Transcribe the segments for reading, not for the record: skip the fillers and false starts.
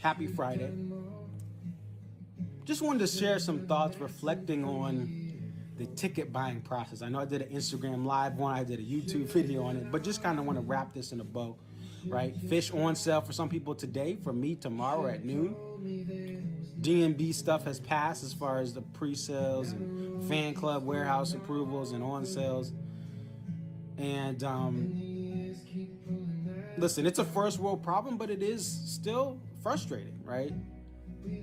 Happy Friday. Just wanted to share some thoughts reflecting on the ticket buying process. I know I did an Instagram live one, I did a YouTube video on it, but just kind of want to wrap this in a bow, right? Phish on sale for some people today, for me tomorrow at noon. DMB stuff has passed as far as the pre-sales and fan club warehouse approvals and on sales. And listen, it's a first world problem, but it is still frustrating, right?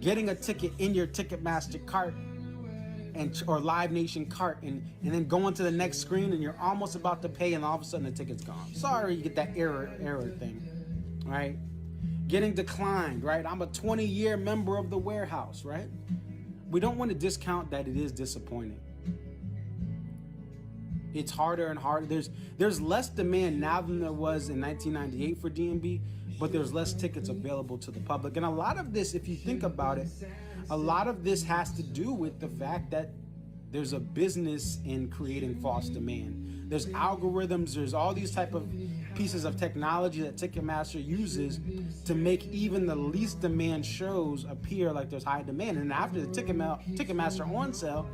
Getting a ticket in your Ticketmaster cart or Live Nation cart and then going to the next screen and you're almost about to pay and all of a sudden the ticket's gone. Sorry, you get that error thing, right? Getting declined, right? I'm a 20-year member of the warehouse, right? We don't want to discount that it is disappointing. It's harder and harder. There's less demand now than there was in 1998 for DMB, but there's less tickets available to the public. And a lot of this, if you think about it, a lot of this has to do with the fact that there's a business in creating false demand. There's algorithms, there's all these type of pieces of technology that Ticketmaster uses to make even the least demand shows appear like there's high demand. And after the Ticketmaster on sale,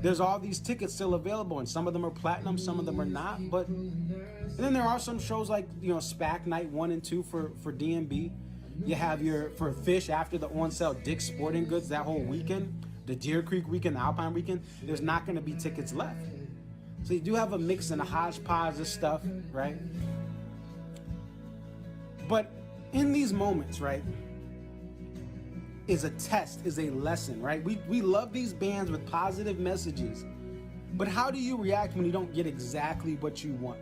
there's all these tickets still available, and some of them are platinum, some of them are not. And then there are some shows like, SPAC Night 1 and 2 for DMB. You have for Phish after the on sale Dick's Sporting Goods that whole weekend, the Deer Creek weekend, the Alpine weekend. There's not going to be tickets left. So you do have a mix and a hodgepodge of stuff, right? But in these moments, right, is a test, is a lesson, right? We love these bands with positive messages, but how do you react when you don't get exactly what you want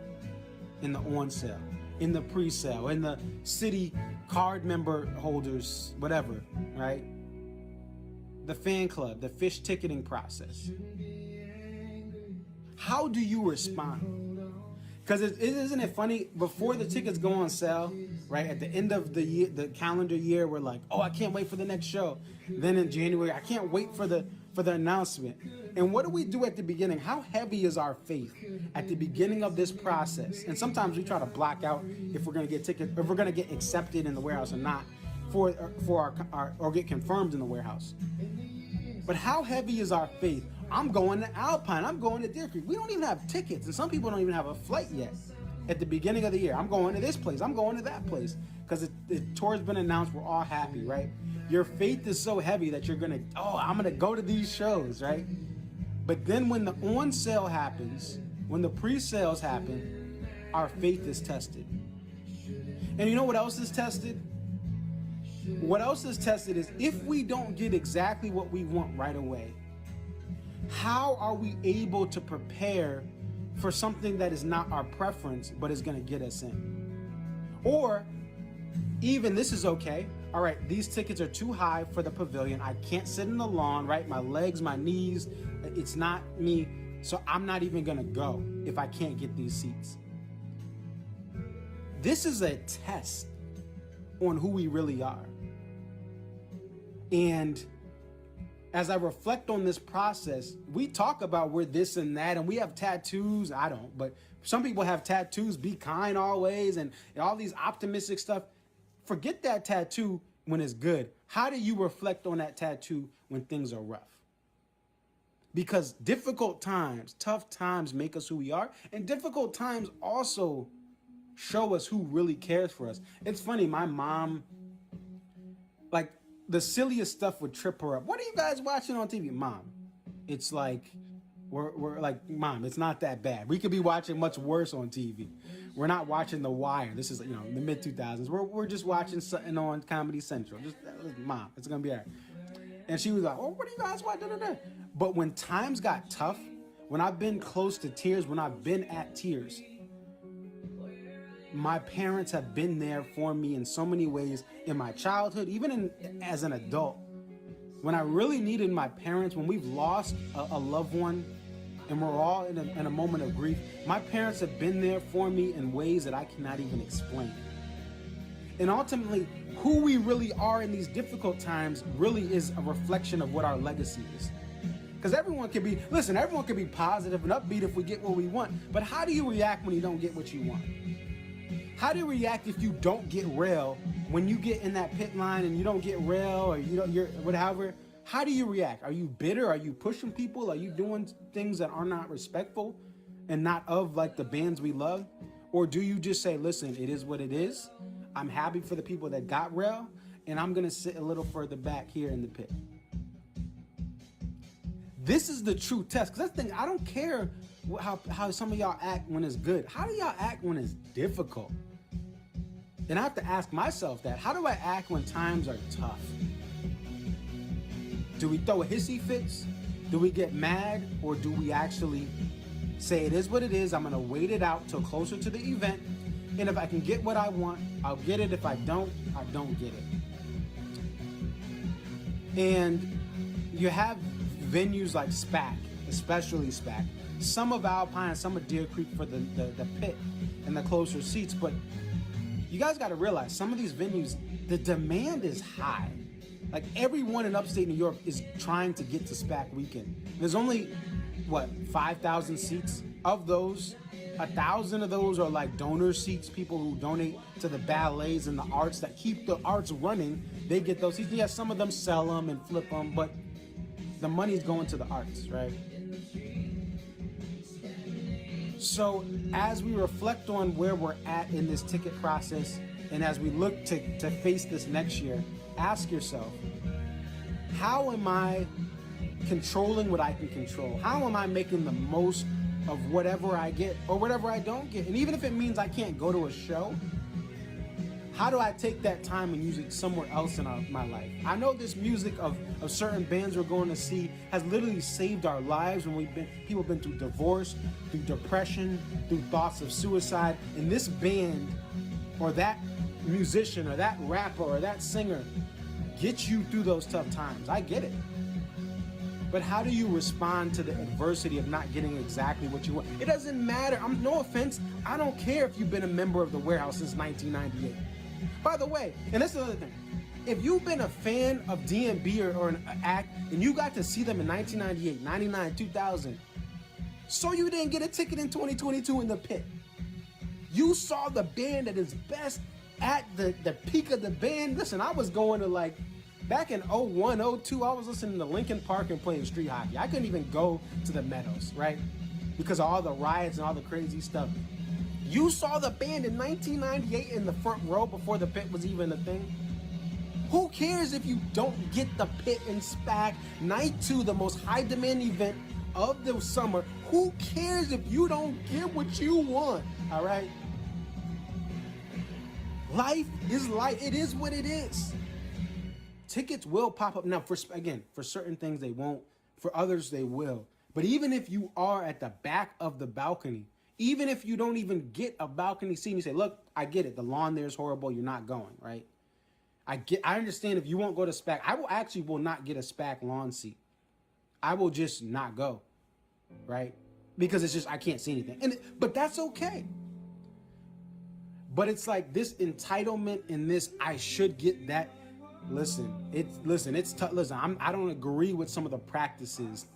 in the on sale, in the pre-sale, in the city card member holders, whatever, right? The fan club, the Phish ticketing process. How do you respond? Because isn't it funny, before the tickets go on sale, right, at the end of the year, the calendar year, we're like, oh, I can't wait for the next show. Then in January, I can't wait for the announcement. And what do we do at the beginning? How heavy is our faith at the beginning of this process? And sometimes we try to block out if we're going to get tickets, if we're going to get accepted in the warehouse or not, for our or get confirmed in the warehouse. But how heavy is our faith? I'm going to Alpine. I'm going to Deer Creek. We don't even have tickets, and some people don't even have a flight yet. At the beginning of the year, I'm going to this place. I'm going to that place because the tour's been announced. We're all happy, right? Your faith is so heavy that I'm going to go to these shows, right? But then when the on sale happens, when the pre-sales happen, our faith is tested. And you know what else is tested? What else is tested is if we don't get exactly what we want right away, how are we able to prepare for something that is not our preference, but is going to get us in? Or even this is okay. All right, these tickets are too high for the pavilion. I can't sit in the lawn, right? My legs, my knees, it's not me. So I'm not even going to go if I can't get these seats. This is a test on who we really are. And as I reflect on this process, we talk about we're this and that, and we have tattoos. I don't, but some people have tattoos, be kind always, and all these optimistic stuff. Forget that tattoo when it's good. How do you reflect on that tattoo when things are rough? Because difficult times, tough times make us who we are, and difficult times also show us who really cares for us. It's funny, my mom, like, the silliest stuff would trip her up. What are you guys watching on TV? Mom, it's like, we're like, Mom, it's not that bad. We could be watching much worse on TV. We're not watching The Wire. This is, in the mid 2000s. We're just watching something on Comedy Central. Mom, it's going to be all right. And she was like, oh, what are you guys watching? But when times got tough, when I've been close to tears, when I've been at tears, my parents have been there for me in so many ways in my childhood, even as an adult. When I really needed my parents, when we've lost a loved one and we're all in a moment of grief, my parents have been there for me in ways that I cannot even explain. And ultimately, who we really are in these difficult times really is a reflection of what our legacy is. Because everyone can be positive and upbeat if we get what we want. But how do you react when you don't get what you want? How do you react if you don't get rail when you get in that pit line and you don't get rail, or you're whatever? How do you react? Are you bitter? Are you pushing people? Are you doing things that are not respectful and not of like the bands we love? Or do you just say, listen, it is what it is. I'm happy for the people that got rail, and I'm gonna sit a little further back here in the pit. This is the true test. Because that's the thing, I don't care how some of y'all act when it's good. How do y'all act when it's difficult? And I have to ask myself that. How do I act when times are tough? Do we throw hissy fits? Do we get mad? Or do we actually say it is what it is? I'm gonna wait it out till closer to the event. And if I can get what I want, I'll get it. If I don't get it. And you have venues like SPAC, especially SPAC. Some of Alpine, some of Deer Creek for the pit and the closer seats. But you guys got to realize some of these venues, the demand is high. Like everyone in upstate New York is trying to get to SPAC weekend. There's only, 5,000 seats? Of those, 1,000 of those are like donor seats, people who donate to the ballets and the arts that keep the arts running. They get those seats. Yeah, some of them sell them and flip them, but the money's going to the arts, right? So as we reflect on where we're at in this ticket process, and as we look to face this next year, ask yourself, how am I controlling what I can control? How am I making the most of whatever I get or whatever I don't get? And even if it means I can't go to a show, how do I take that time and use it somewhere else in my life? I know this music of certain bands we're going to see has literally saved our lives when people have been through divorce, through depression, through thoughts of suicide. And this band or that musician or that rapper or that singer gets you through those tough times. I get it. But how do you respond to the adversity of not getting exactly what you want? It doesn't matter. No offense. I don't care if you've been a member of the Warehouse since 1998. By the way, and this is another thing, if you've been a fan of DMB or an act and you got to see them in 1998, 99, 2000, so you didn't get a ticket in 2022 in the pit. You saw the band at its best at the peak of the band. Listen, I was going to back in 01, 02, I was listening to Linkin Park and playing street hockey. I couldn't even go to the Meadows, right? Because of all the riots and all the crazy stuff. You saw the band in 1998 in the front row before the pit was even a thing. Who cares if you don't get the pit in SPAC, night 2, the most high demand event of the summer? Who cares if you don't get what you want, all right? Life is life. It is what it is. Tickets will pop up. Now, for certain things they won't. For others, they will. But even if you are at the back of the balcony, even if you don't even get a balcony seat and you say, look, I get it. The lawn there is horrible. You're not going, right? I understand if you won't go to SPAC. I will not get a SPAC lawn seat. I will just not go, right? Because it's just, I can't see anything. But that's okay. But it's like this entitlement and this, I should get that. Listen, it's tough. Listen, I don't agree with some of the practices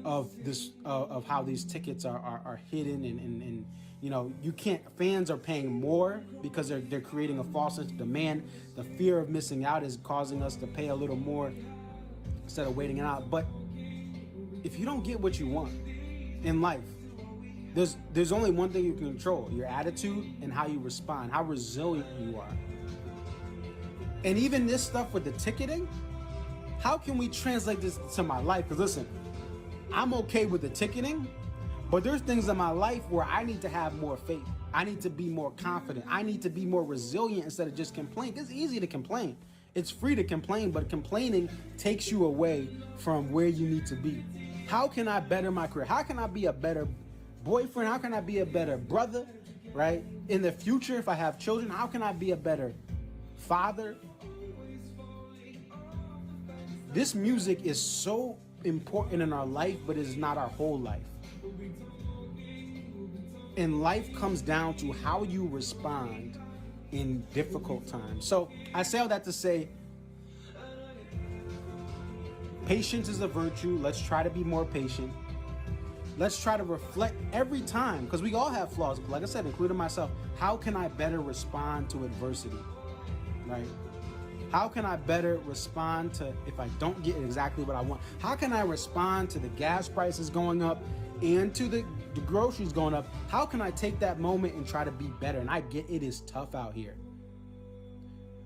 of this, of how these tickets are hidden and you know, you can't, fans are paying more because they're creating a false sense of demand. The fear of missing out is causing us to pay a little more instead of waiting it out. But if you don't get what you want in life, there's only one thing you can control: your attitude and how you respond, how resilient you are. And even this stuff with the ticketing, how can we translate this to my life? Because listen, I'm okay with the ticketing, but there's things in my life where I need to have more faith. I need to be more confident. I need to be more resilient instead of just complain. It's easy to complain. It's free to complain, but complaining takes you away from where you need to be. How can I better my career? How can I be a better boyfriend? How can I be a better brother, right? In the future, if I have children, how can I be a better father? This music is so important in our life, but it's not our whole life. And life comes down to how you respond in difficult times. So I say all that to say, patience is a virtue. Let's try to be more patient. let's try to reflect every time, because we all have flaws, like I said, including myself. How can I better respond to adversity, right? How can I better respond to if I don't get exactly what I want? How can I respond to the gas prices going up and to the groceries going up? How can I take that moment and try to be better? And I get it is tough out here.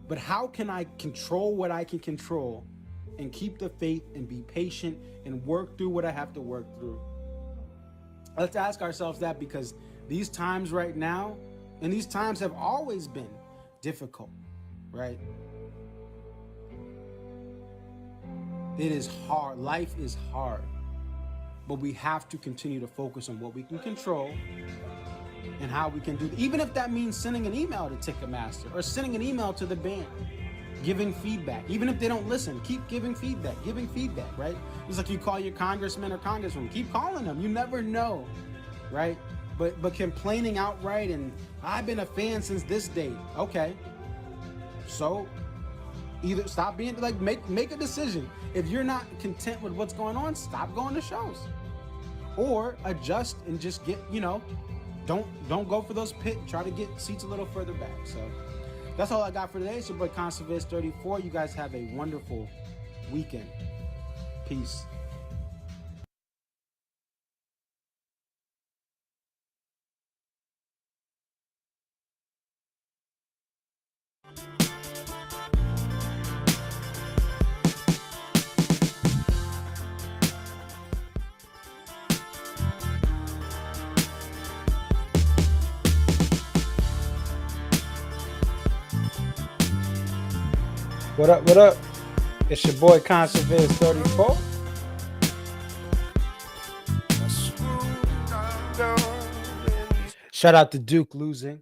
But how can I control what I can control and keep the faith and be patient and work through what I have to work through? Let's ask ourselves that, because these times right now, and these times have always been difficult, right? It is hard. Life is hard. But we have to continue to focus on what we can control and how we can do it. Even if that means sending an email to Ticketmaster or sending an email to the band, giving feedback. Even if they don't listen, keep giving feedback, right? It's like you call your congressman or congresswoman, keep calling them. You never know, right? But complaining outright and I've been a fan since this date. Okay. So either stop being like, make a decision. If you're not content with what's going on, stop going to shows, or adjust and just get, don't go for those pit. Try to get seats a little further back. So that's all I got for today. It's your boy Conservist 34. You guys have a wonderful weekend. Peace. What up? What up? It's your boy Conservist 34. Shout out to Duke losing.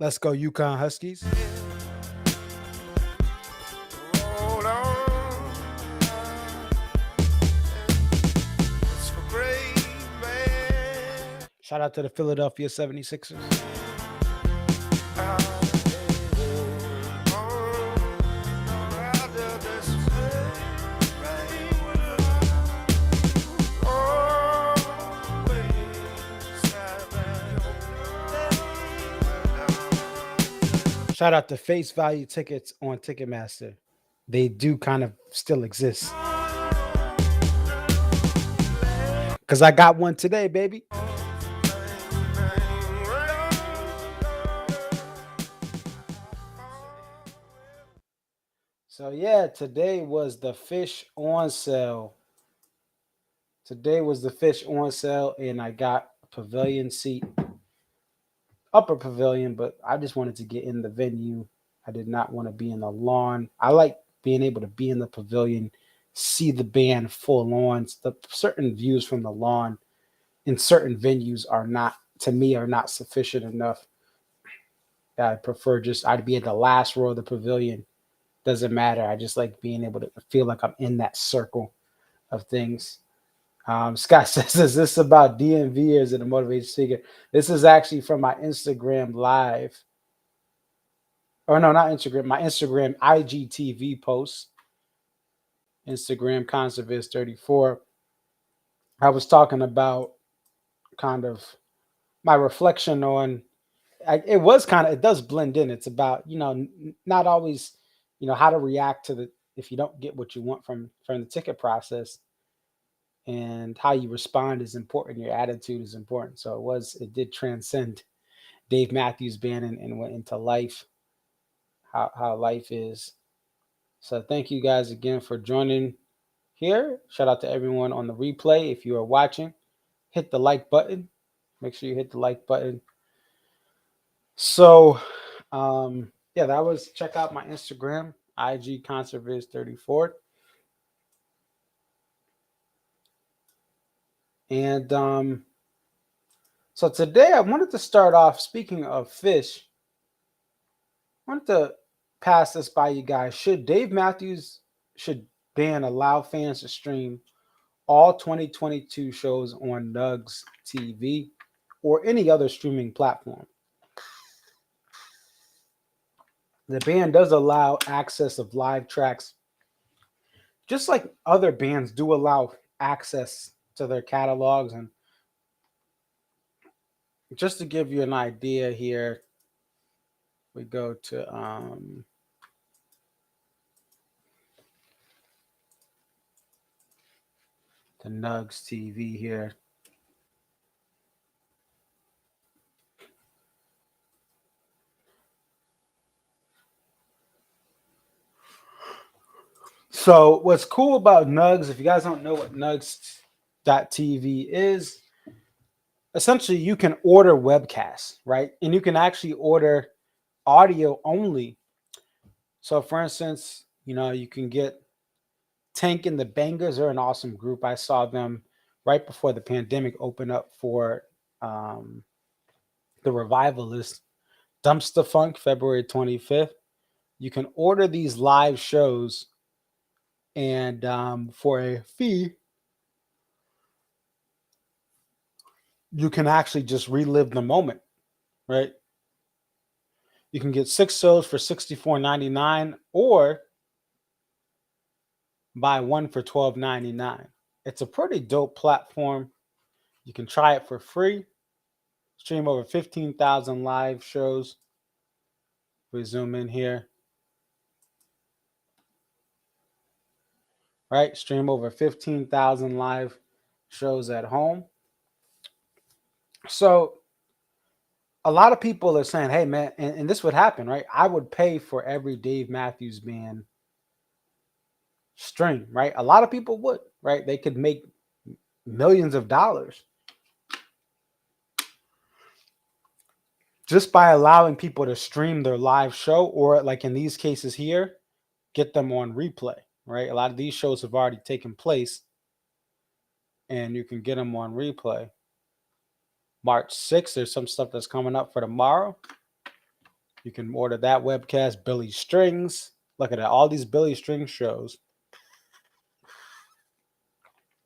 Let's go UConn Huskies. Shout out to the Philadelphia 76ers. Shout out to face value tickets on Ticketmaster. They do kind of still exist. Because I got one today, baby. So yeah, today was the Phish on sale. And I got a pavilion seat, upper pavilion, but I just wanted to get in the venue. I did not want to be in the lawn. I like being able to be in the pavilion, see the band full on. The certain views from the lawn in certain venues are not sufficient enough. I prefer I'd be at the last row of the pavilion. Doesn't matter. I just like being able to feel like I'm in that circle of things. Scott says, is this about DMV or is it a motivation speaker? This is actually from my Instagram live. Or no, not Instagram. My Instagram IGTV post. Instagram Conservist 34. I was talking about kind of my reflection on, it does blend in. It's about, not always, how to react to if you don't get what you want from the ticket process, and how you respond is important. Your attitude is important. So it did transcend Dave Matthews Band and went into life, how life is. So thank you guys again for joining here. Shout out to everyone on the replay. If you are watching, hit the like button. Make sure you hit the like button. So, that was, check out my Instagram, IG Conservist 34. And so today I wanted to start off, speaking of Phish, I wanted to pass this by you guys. Should band allow fans to stream all 2022 shows on Nugs TV or any other streaming platform? The band does allow access of live tracks just like other bands do allow access to their catalogs. And just to give you an idea here, we go to the Nugs TV here. So what's cool about Nugs, if you guys don't know what Nugs.tv is, essentially you can order webcasts, right? And you can actually order audio only. So for instance, you can get Tank and the Bangers are an awesome group. I saw them right before the pandemic opened up for um, the Revivalist. Dumpster Funk, February 25th. You can order these live shows, and for a fee, you can actually just relive the moment, right? You can get 6 shows for $64.99 or buy one for $12.99. It's a pretty dope platform. You can try it for free. Stream over 15,000 live shows. We zoom in here. Right? Stream over 15,000 live shows at home. So a lot of people are saying, hey, man, and this would happen, right? I would pay for every Dave Matthews Band stream, right? A lot of people would, right? They could make millions of dollars just by allowing people to stream their live show, or like in these cases here, get them on replay, right? A lot of these shows have already taken place and you can get them on replay. March 6th, there's some stuff that's coming up for tomorrow. You can order that webcast. Billy Strings. Look at that. All these Billy Strings shows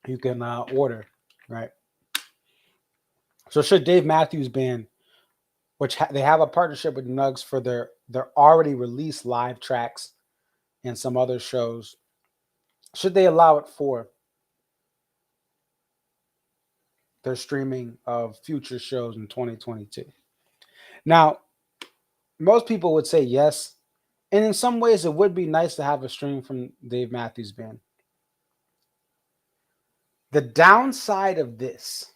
you can order, right? So should Dave Matthews Band, which they have a partnership with Nugs for their already released live tracks and some other shows, should they allow it for their streaming of future shows in 2022? Now, most people would say yes. And in some ways, it would be nice to have a stream from Dave Matthews Band. The downside of this,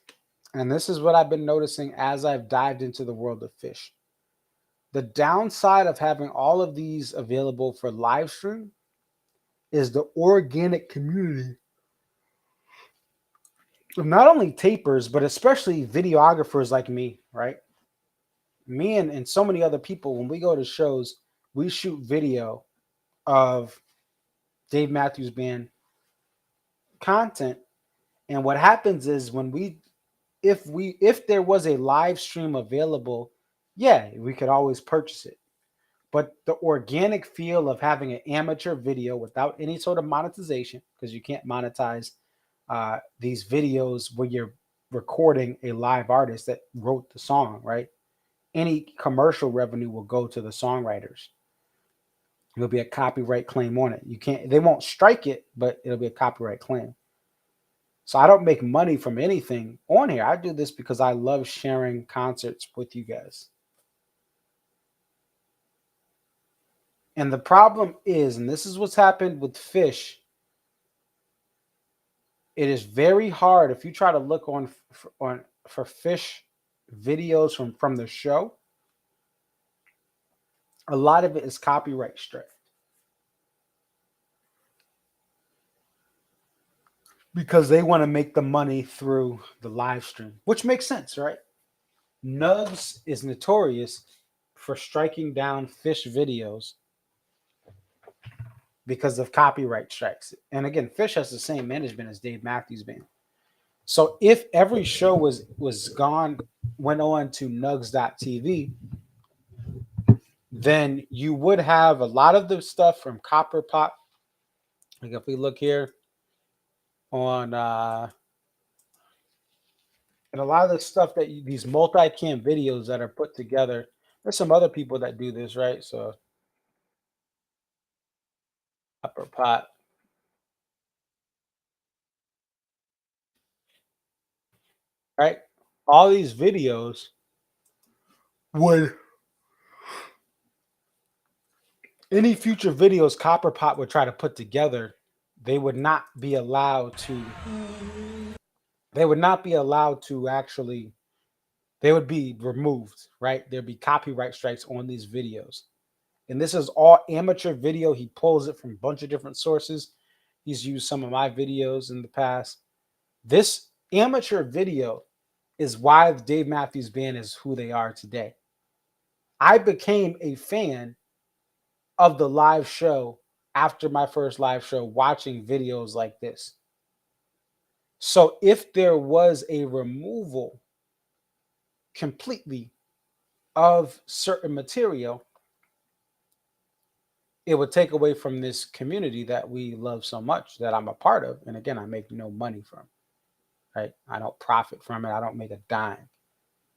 and this is what I've been noticing as I've dived into the world of Phish, the downside of having all of these available for live stream is the organic community of not only tapers, but especially videographers like me, right? Me and so many other people, when we go to shows, we shoot video of Dave Matthews Band content. And what happens is if there was a live stream available, yeah, we could always purchase it. But the organic feel of having an amateur video without any sort of monetization, because you can't monetize these videos where you're recording a live artist that wrote the song, right? Any commercial revenue will go to the songwriters. There'll be a copyright claim on it. They won't strike it, but it'll be a copyright claim. So I don't make money from anything on here. I do this because I love sharing concerts with you guys. And the problem is, and this is what's happened with Phish, it is very hard if you try to look on for Phish videos from the show. A lot of it is copyright strike because they want to make the money through the live stream, which makes sense, right? Nugs is notorious for striking down Phish videos because of copyright strikes. And again, Phish has the same management as Dave Matthews Band. So if every show went on to Nugs.tv, then you would have a lot of the stuff from Copper Pot. Like if we look here on and a lot of the stuff these multi-cam videos that are put together. There's some other people that do this, right? So Copper Pot. right? All these videos would, any future videos Copperpot would try to put together, they would not be allowed to, they would not be allowed to actually, they would be removed, right? There'd be copyright strikes on these videos. And this is all amateur video. He pulls it from a bunch of different sources. He's used some of my videos in the past. This amateur video is why the Dave Matthews Band is who they are today. I became a fan of the live show after my first live show, watching videos like this. So if there was a removal completely of certain material, it would take away from this community that we love so much, that I'm a part of. And again, I make no money from, right? I don't profit from it. I don't make a dime,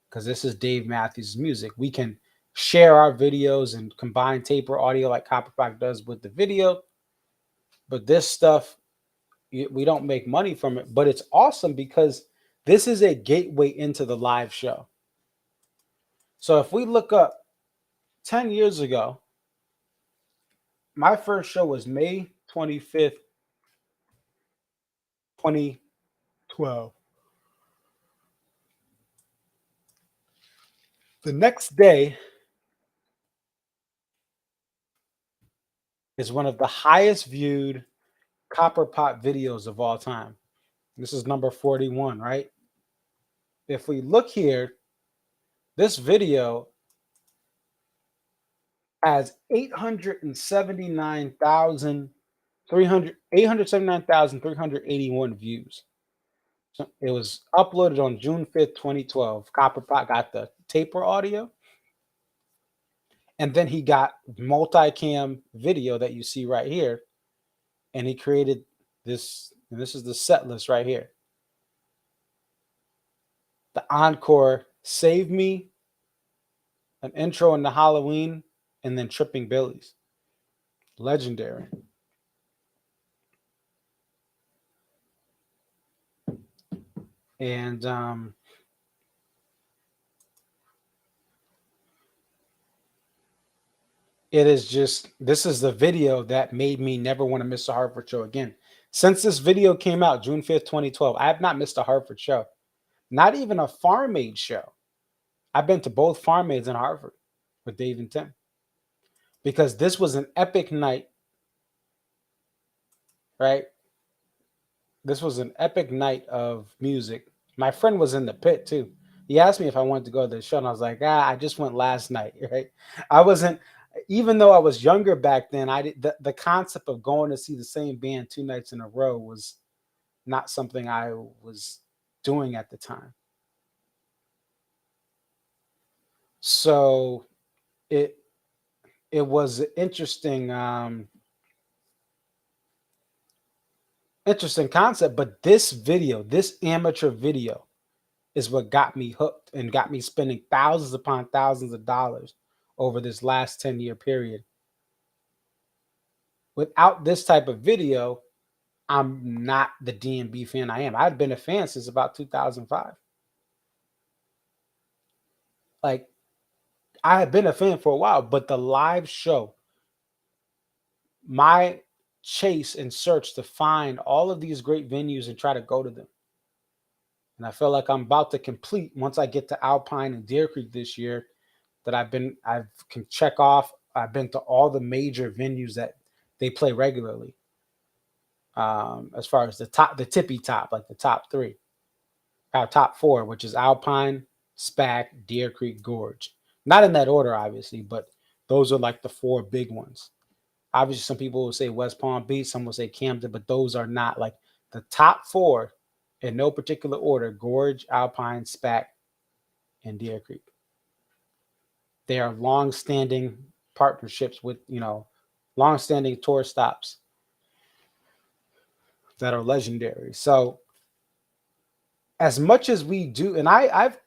because this is Dave Matthews' music. We can share our videos and combine tape or audio like Copperpot does with the video, but this stuff, we don't make money from it. But it's awesome because this is a gateway into the live show. So if we look up 10 years ago, my first show was May 25th, 2012. The next day is one of the highest viewed Copperpot videos of all time. This is number 41, right? If we look here, this video has 879,381 views. So it was uploaded on June 5th, 2012. Copperpot got the taper audio, and then he got multicam video that you see right here, and he created this, and this is the set list right here. The encore, Save Me, an intro into Halloween, and then Tripping Billies. Legendary. And it is just, this is the video that made me never want to miss a Hartford show again. Since this video came out, June 5th, 2012, I have not missed a Hartford show. Not even a Farm Aid show. I've been to both Farm Aids in Hartford with Dave and Tim, because this was an epic night, right? This was an epic night of music. My friend was in the pit too. He asked me if I wanted to go to the show, and I was like, I just went last night, right? I wasn't, even though I was younger back then, I did, the concept of going to see the same band 2 nights in a row was not something I was doing at the time. So it was interesting, interesting concept. But this video, this amateur video, is what got me hooked and got me spending thousands upon thousands of dollars over this last 10-year period. Without this type of video, I'm not the DMB fan I am. I've been a fan since about 2005. Like, I have been a fan for a while, but the live show, my chase and search to find all of these great venues and try to go to them. And I feel like I'm about to complete, once I get to Alpine and Deer Creek this year, that I can check off. I've been to all the major venues that they play regularly. As far as the tippy top, like the top 3, our top 4, which is Alpine, SPAC, Deer Creek, Gorge. Not in that order, obviously, but those are like the 4 big ones. Obviously, some people will say West Palm Beach, some will say Camden, but those are not like the top 4 in no particular order: Gorge, Alpine, SPAC, and Deer Creek. They are long-standing partnerships with, long-standing tour stops that are legendary. So as much as we do, and I've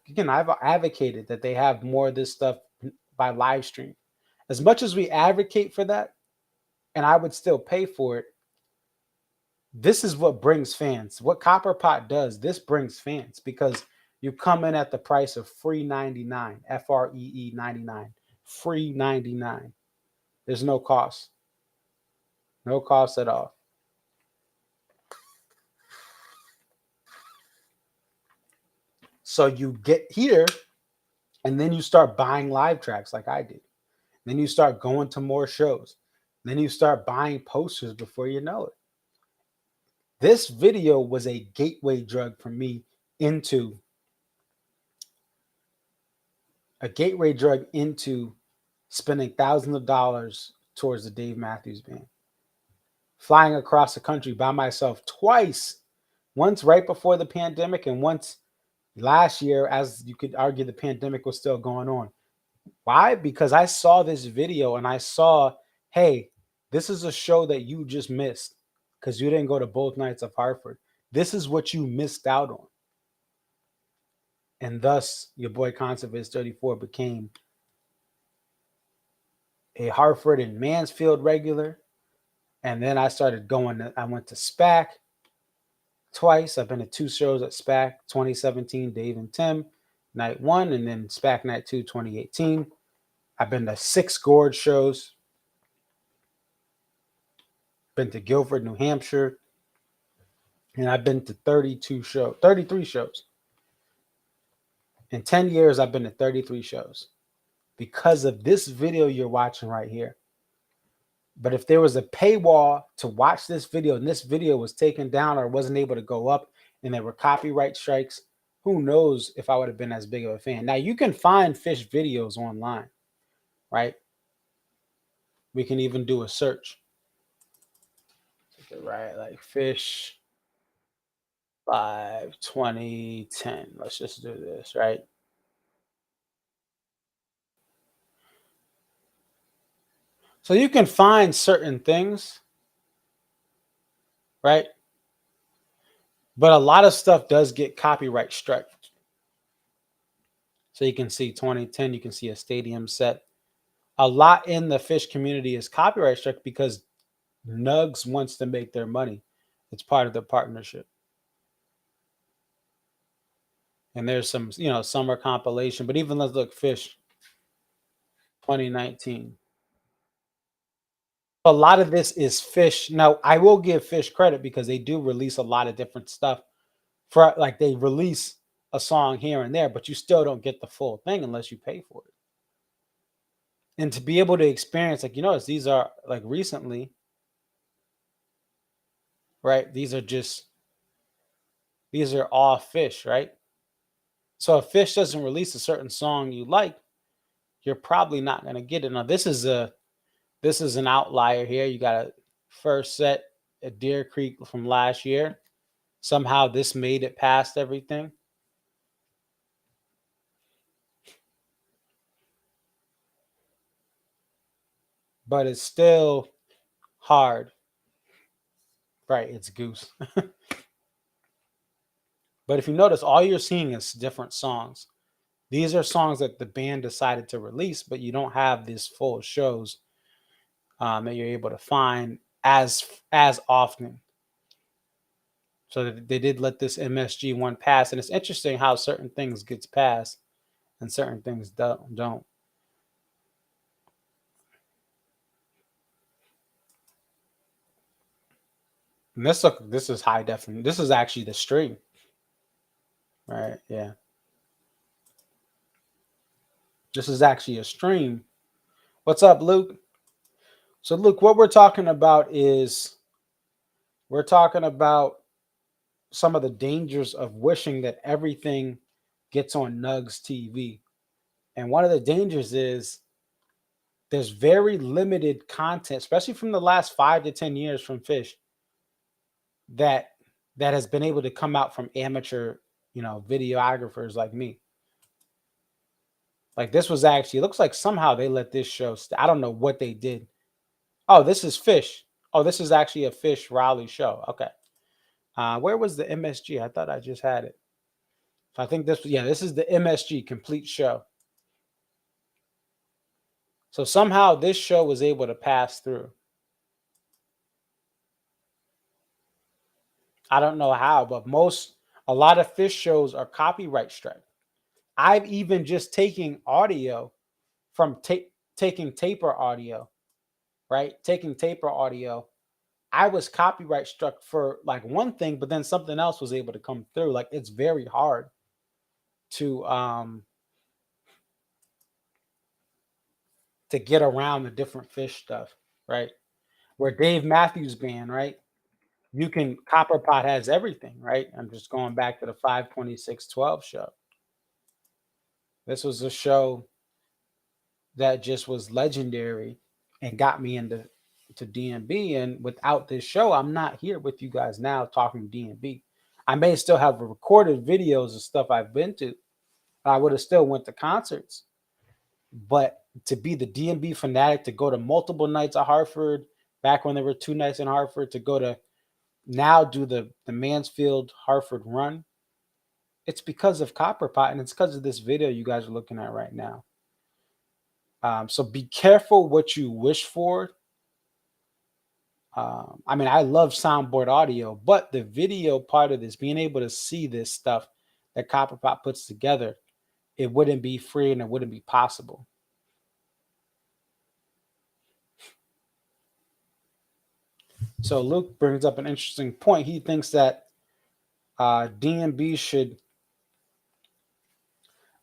advocated that they have more of this stuff by live stream. As much as we advocate for that, and I would still pay for it, this is what brings fans. What Copperpot does, this brings fans, because You come in at the price of free 99, FREE 99, free 99. There's no cost, no cost at all. So you get here, and then you start buying live tracks like I did. Then you start going to more shows. Then you start buying posters before you know it. This video was a gateway drug for me into spending thousands of dollars towards the Dave Matthews Band. Flying across the country by myself twice, once right before the pandemic and once last year, as you could argue the pandemic was still going on. Why? Because I saw this video and I saw, hey, this is a show that you just missed because you didn't go to both nights of Hartford. This is what you missed out on. And thus, your boy Conservist 34 became a Hartford and Mansfield regular. And then I started going, I went to SPAC twice. I've been to 2 shows at SPAC, 2017, Dave and Tim, night 1, and then SPAC night 2, 2018. I've been to 6 Gorge shows. Been to Guilford, New Hampshire. And I've been to 33 shows. In 10 years, I've been to 33 shows because of this video you're watching right here. But if there was a paywall to watch this video and this video was taken down or wasn't able to go up and there were copyright strikes, who knows if I would have been as big of a fan. Now, you can find Phish videos online, right? We can even do a search. Right, like Phish 5 2010. Let's just do this, right? So you can find certain things, right? But a lot of stuff does get copyright struck. So you can see 2010, you can see a stadium set. A lot in the Phish community is copyright struck because Nugs wants to make their money. It's part of the partnership. And there's some, summer compilation. But even let's look, Phish 2019. A lot of this is Phish. Now, I will give Phish credit because they do release a lot of different stuff. For like they release a song here and there, but you still don't get the full thing unless you pay for it. And to be able to experience, like, these are like recently, right? These are all Phish, right? So if Phish doesn't release a certain song you like, you're probably not going to get it. Now, this is an outlier here. You got a first set at Deer Creek from last year. Somehow this made it past everything. But it's still hard. Right, it's Goose. But if you notice, all you're seeing is different songs. These are songs that the band decided to release, but you don't have these full shows that you're able to find as often. So they did let this MSG one pass, and it's interesting how certain things gets passed and certain things don't. And this is high definition. This is actually the stream. Right, yeah. This is actually a stream. What's up, Luke? So, Luke, what we're talking about is some of the dangers of wishing that everything gets on Nugs TV. And one of the dangers is there's very limited content, especially from the last 5 to 10 years from Phish, that has been able to come out from amateur, videographers like me. Like this was actually, it looks like somehow they let this show. I don't know what they did. Oh, this is Phish. Oh, this is actually a Phish Raleigh show. Okay. Where was the MSG? I thought I just had it. So I think this is the MSG complete show. So somehow this show was able to pass through. I don't know how, but most A lot of Phish shows are copyright strike. I've even just taken audio from taking taper audio, right? Taking taper audio. I was copyright struck for like one thing, but then something else was able to come through. Like it's very hard to um to get around the different Phish stuff, right? Where Dave Matthews Band, right? You can Copperpot has everything, right? I'm just going back to the 52612 show. This was a show that just was legendary and got me into DMB. And without this show, I'm not here with you guys now talking DMB. I may still have recorded videos of stuff I've been to. I would have still went to concerts, but to be the DMB fanatic, to go to multiple nights at Hartford, back when there were 2 nights in Hartford, to go to now do the Mansfield Hartford run, it's because of Copperpot, and it's because of this video you guys are looking at right now. So be careful what you wish for. I mean, I love soundboard audio, but the video part of this, being able to see this stuff that Copperpot puts together, it wouldn't be free and it wouldn't be possible. So Luke brings up an interesting point. He thinks that DMB should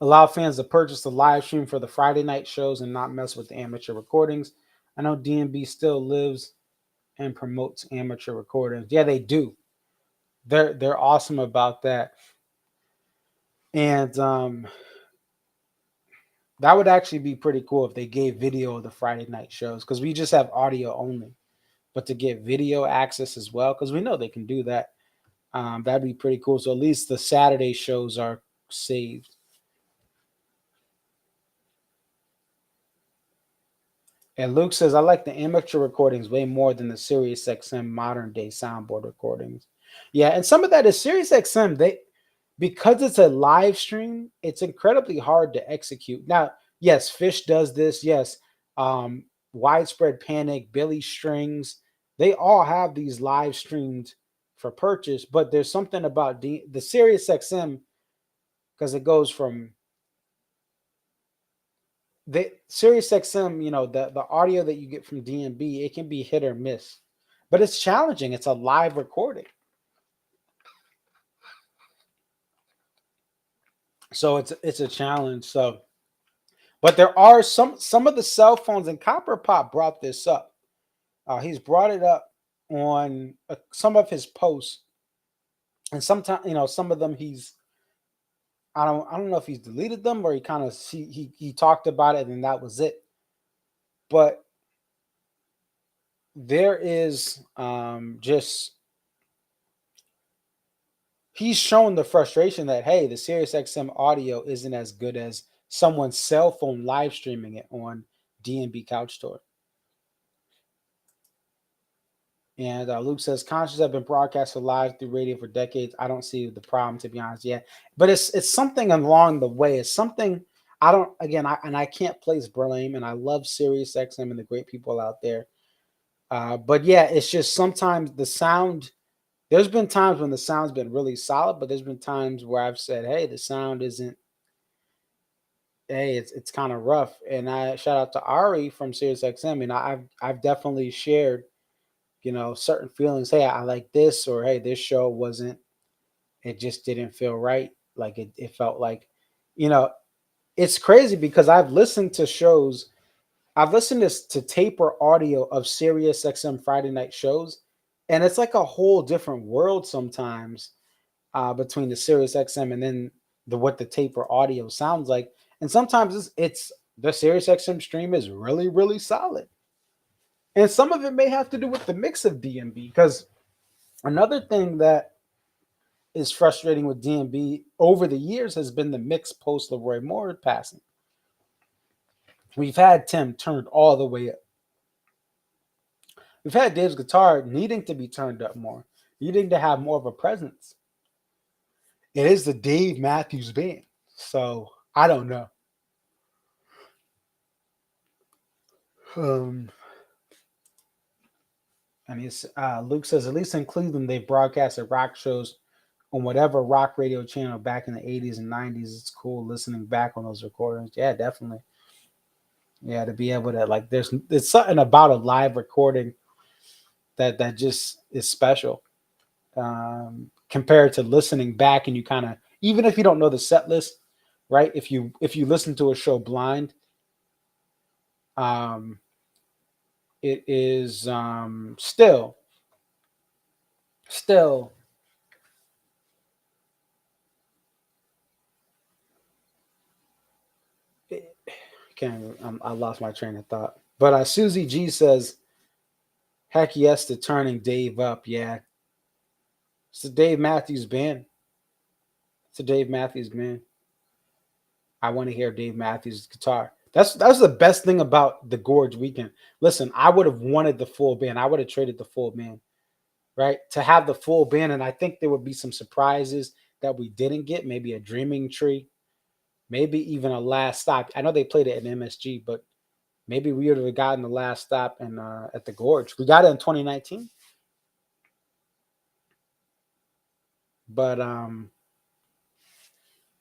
allow fans to purchase the live stream for the Friday night shows and not mess with the amateur recordings. I know DMB still lives and promotes amateur recordings. Yeah, they do. They're awesome about that. And that would actually be pretty cool if they gave video of the Friday night shows, because we just have audio only. But to get video access as well, because we know they can do that, that'd be pretty cool. So at least the Saturday shows are saved. And Luke says, I like the amateur recordings way more than the Sirius XM modern day soundboard recordings. Yeah, and some of that is Sirius XM. Because it's a live stream, it's incredibly hard to execute. Now, yes, Phish does this. Yes, Widespread Panic, Billy Strings, they all have these live streamed for purchase. But there's something about the Sirius XM, because it goes from the Sirius XM, the audio that you get from DMB, it can be hit or miss, but it's challenging. It's a live recording, so it's a challenge. So, but there are some of the cell phones, and Copperpot brought this up. He's brought it up on some of his posts, and sometimes some of them I don't know if he's deleted them or he kind of he talked about it and that was it. But there is just he's shown the frustration that, hey, the SiriusXM audio isn't as good as someone's cell phone live streaming it on DMB Couch Tour. And Luke says concerts have been broadcast live through radio for decades. I don't see the problem, to be honest, yet. But it's something along the way. It's something I don't. Again, I can't place blame, and I love SiriusXM and the great people out there. But yeah, it's just sometimes the sound. There's been times when the sound's been really solid, but there's been times where I've said, "Hey, the sound isn't. Hey, it's kind of rough." And I shout out to Ari from SiriusXM, and I've definitely shared, certain feelings. Hey, I like this, or hey, this show wasn't. It just didn't feel right. Like it felt like, you know, it's crazy because I've listened to shows. I've listened to taper audio of SiriusXM Friday night shows, and it's like a whole different world sometimes between the Sirius XM and then what the taper audio sounds like. And sometimes it's the Sirius XM stream is really, really solid. And some of it may have to do with the mix of DMB, because another thing that is frustrating with DMB over the years has been the mix post Leroy Moore passing. We've had Tim turned all the way up. We've had Dave's guitar needing to be turned up more, needing to have more of a presence. It is the Dave Matthews Band. So I don't know. And Luke says, at least in Cleveland, they broadcasted rock shows on whatever rock radio channel back in the 80s and 90s. It's cool listening back on those recordings. Yeah, definitely. Yeah, to be able to like, there's something about a live recording that just is special, compared to listening back, and you kind of, even if you don't know the set list, right? If you listen to a show blind, um, it is still it, can't I lost my train of thought. But Susie G says, "Heck yes to turning Dave up." Yeah, it's the Dave Matthews Band. It's the Dave Matthews Band. I want to hear Dave Matthews' guitar. That's the best thing about the Gorge weekend. Listen, I would have wanted the full band. I would have traded the full band, right? To have the full band, and I think there would be some surprises that we didn't get. Maybe a Dreaming Tree, maybe even a Last Stop. I know they played it at MSG, but maybe we would have gotten the Last Stop and at the Gorge. We got it in 2019, but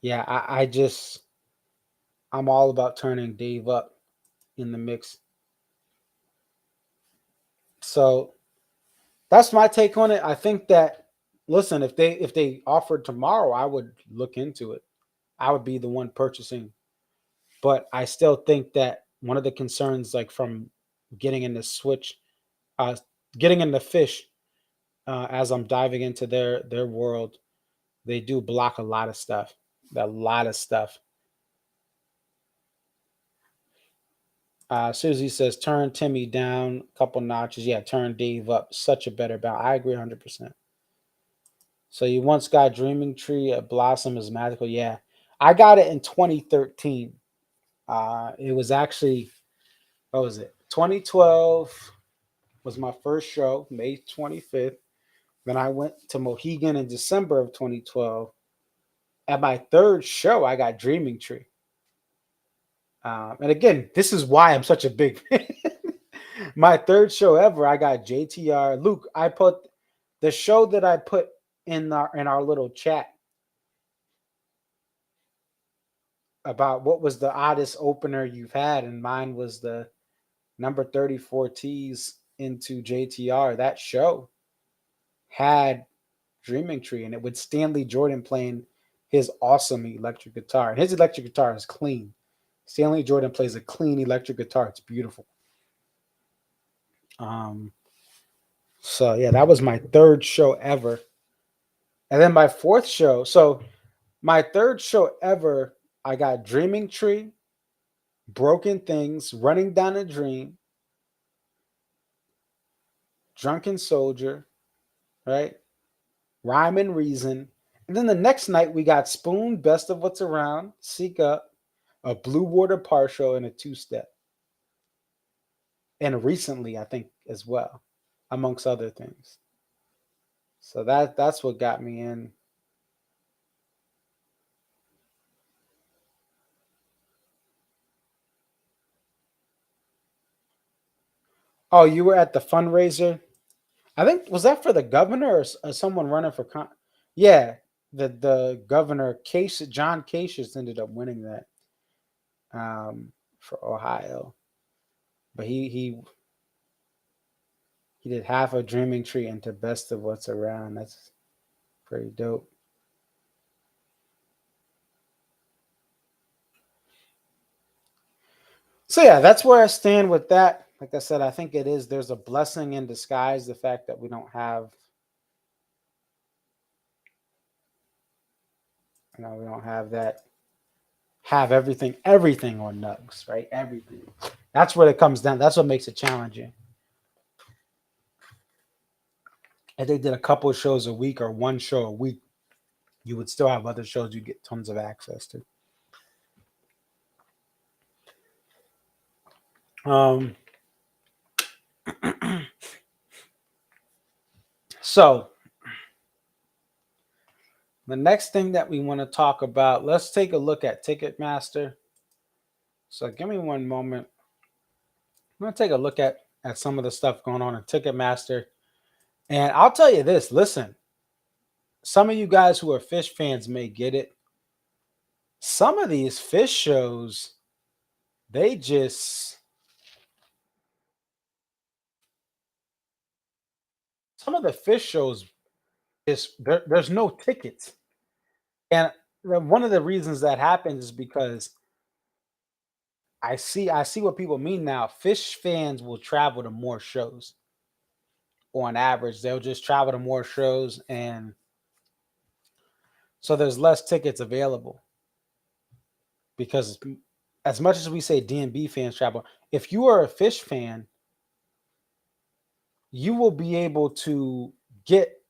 yeah, I'm all about turning Dave up in the mix. So that's my take on it. I think that, listen, if they offered tomorrow, I would look into it. I would be the one purchasing. But I still think that one of the concerns, like from getting in the switch, uh, getting in the Fish, as I'm diving into their world, they do block a lot of stuff. A lot of stuff. Susie says, turn Timmy down a couple notches. Yeah, turn Dave up. Such a better balance. I agree 100%. So you once got Dreaming Tree at Blossom is Magical. Yeah. I got it in 2013. It was actually, what was it? 2012 was my first show, May 25th. Then I went to Mohegan in December of 2012. At my third show, I got Dreaming Tree. And again, this is why I'm such a big fan. My third show ever, I got JTR. Luke, I put the show that I put in our little chat about what was the oddest opener you've had, and mine was the number 34 T's into JTR. That show had Dreaming Tree, and it with Stanley Jordan playing his awesome electric guitar. And his electric guitar is clean. Stanley Jordan plays a clean electric guitar. It's beautiful. Um, so yeah, that was my third show ever. And then my fourth show. So my third show ever, I got Dreaming Tree, Broken Things, Running Down a Dream, Drunken Soldier, right? Rhyme and Reason. And then the next night we got Spoon, Best of What's Around, Seek Up, a Blue Water Partial, and a two-step. And recently, I think, as well, amongst other things. So that's what got me in. Oh, you were at the fundraiser? I think, was that for the governor or someone running for yeah, the governor Case John Kasich ended up winning that, for Ohio. But he did half a Dreaming Tree into Best of What's Around. That's pretty dope. So yeah, that's where I stand with that. Like I said, I think it is. There's a blessing in disguise. The fact that we don't have, we don't have that. Have everything on Nugs, right? Everything. That's what it comes down. That's what makes it challenging. If they did a couple of shows a week or one show a week, you would still have other shows you get tons of access to. Um, so the next thing that we want to talk about, let's take a look at Ticketmaster. So give me one moment. I'm gonna take a look at some of the stuff going on in Ticketmaster, and I'll tell you this. Listen, some of you guys who are Phish fans may get it. Some of these Phish shows, they just some of the Phish shows is there's no tickets, and one of the reasons that happens is because I see what people mean now. Phish fans will travel to more shows on average. They'll just travel to more shows, and so there's less tickets available because as much as we say DMB fans travel, if you are a Phish fan, you will be able to get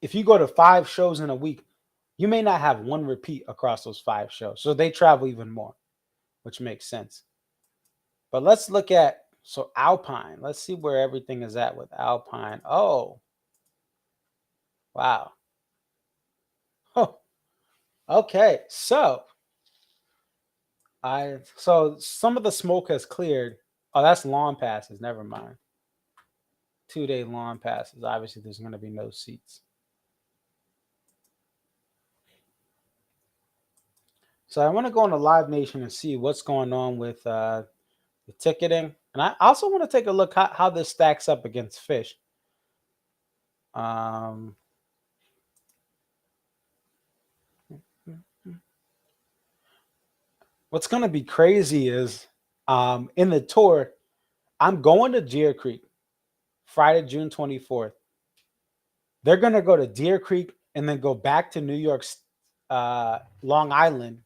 if you go to 5 shows in a week, you may not have one repeat across those 5 shows. So they travel even more, which makes sense. But let's look at so Alpine. Let's see where everything is at with Alpine. Oh, wow. Oh, okay. So some of the smoke has cleared. Oh, that's lawn passes. Never mind. 2-day lawn passes. Obviously, there's going to be no seats. So I want to go on to Live Nation and see what's going on with the ticketing. And I also want to take a look how this stacks up against Phish. Um, what's going to be crazy is in the tour, I'm going to Deer Creek Friday, June 24th. They're going to go to Deer Creek and then go back to New York's Long Island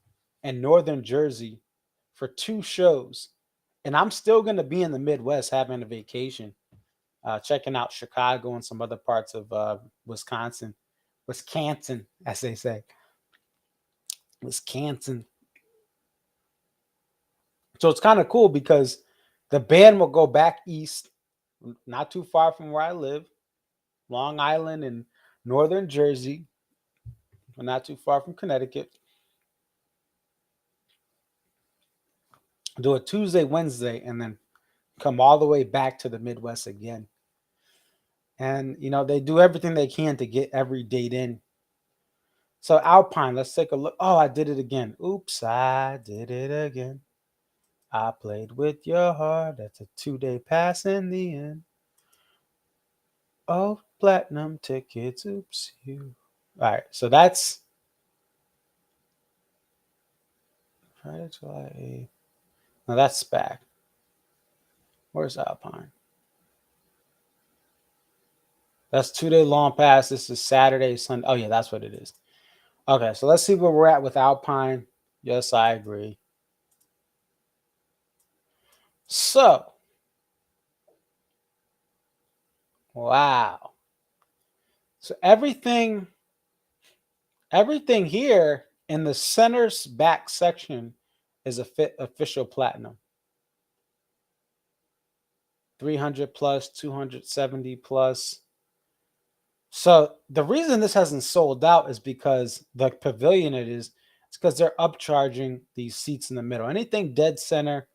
and Northern Jersey for 2 shows. And I'm still going to be in the Midwest having a vacation, checking out Chicago and some other parts of Wisconsin, as they say. Wisconsin. So it's kind of cool because the band will go back east, not too far from where I live, Long Island and Northern Jersey, not too far from Connecticut. Do a Tuesday, Wednesday, and then come all the way back to the Midwest again. And, they do everything they can to get every date in. So Alpine, let's take a look. Oh, I did it again. Oops, I did it again. I played with your heart. That's a 2-day pass in the end. Oh, platinum tickets. Oops, you. All right, so that's Friday, July 8th. Now that's SPAC. Where's Alpine? That's 2-day long pass. This is Saturday, Sunday. Oh, yeah, that's what it is. Okay, so let's see where we're at with Alpine. Yes, I agree. So, wow. So everything here in the center's back section is a official platinum. 300 plus, 270 plus. So the reason this hasn't sold out is because the pavilion it's because they're upcharging these seats in the middle. Anything dead center,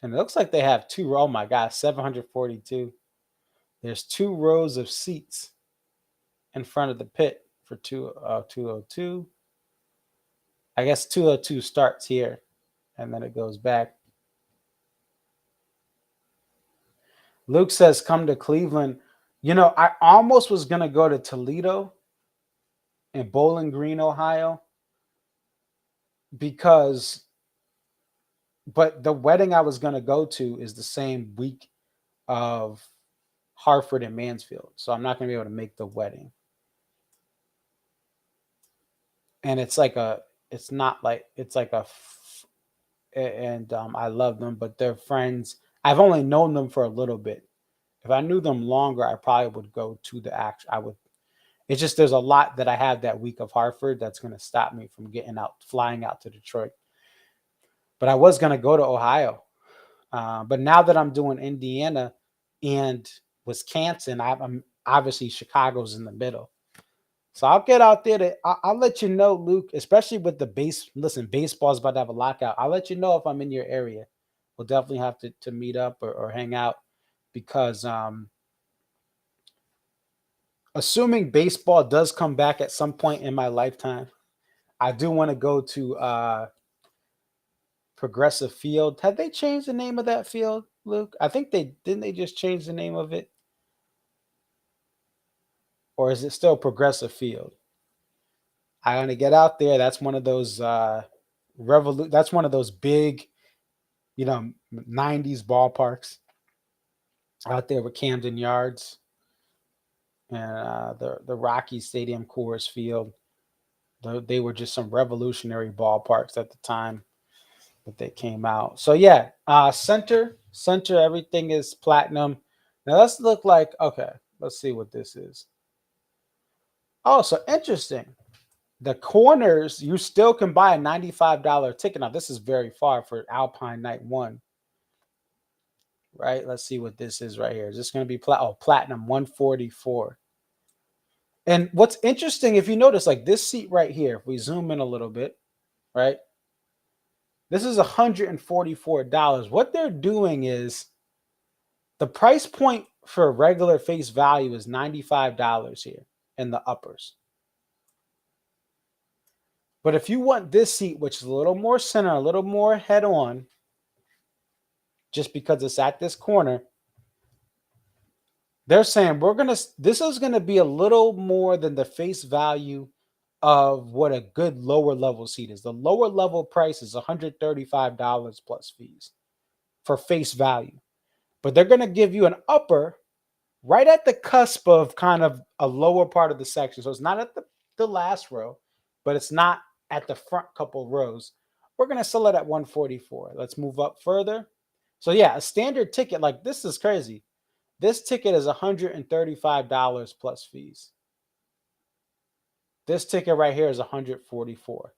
and it looks like they have oh my gosh, 742. There's 2 rows of seats in front of the pit for 202. I guess 202 starts here and then it goes back. Luke says, come to Cleveland. I almost was going to go to Toledo in Bowling Green, Ohio, but the wedding I was going to go to is the same week of Hartford and Mansfield. So I'm not going to be able to make the wedding. And it's like I love them, but they're friends. I've only known them for a little bit. If I knew them longer, I probably would go to the I would. It's just there's a lot that I have that week of Hartford that's going to stop me from flying out to Detroit. But I was going to go to Ohio. But now that I'm doing Indiana and Wisconsin, I'm obviously Chicago's in the middle. So I'll get out there. I'll let you know, Luke, especially with the base. Listen, baseball's about to have a lockout. I'll let you know if I'm in your area. We'll definitely have to meet up or hang out because assuming baseball does come back at some point in my lifetime, I do want to go to Progressive Field. Have they changed the name of that field, Luke? I think they didn't. They just change the name of it, or is it still Progressive Field? I want to get out there. That's one of those That's one of those big, 90s ballparks out there with Camden Yards and the Rocky Stadium Coors Field. They were just some revolutionary ballparks at the time that they came out. So yeah, center, everything is platinum. Now let's look like okay. Let's see what this is. Oh, so interesting. The corners, you still can buy a $95 ticket. Now this is very far for Alpine Night 1. Right? Let's see what this is right here. Is this going to be platinum 144? And what's interesting, if you notice, like this seat right here, if we zoom in a little bit, right? This is $144. What they're doing is the price point for regular face value is $95 here in the uppers. But if you want this seat, which is a little more center, a little more head on, just because it's at this corner, they're saying this is gonna be a little more than the face value of what a good lower level seat is. The lower level price is $135 plus fees for face value, but they're gonna give you an upper right at the cusp of kind of a lower part of the section. So it's not at the last row, but it's not at the front couple rows. We're gonna sell it at 144. Let's move up further. So yeah, a standard ticket like this is crazy. This ticket is $135 plus fees. This ticket right here is $144.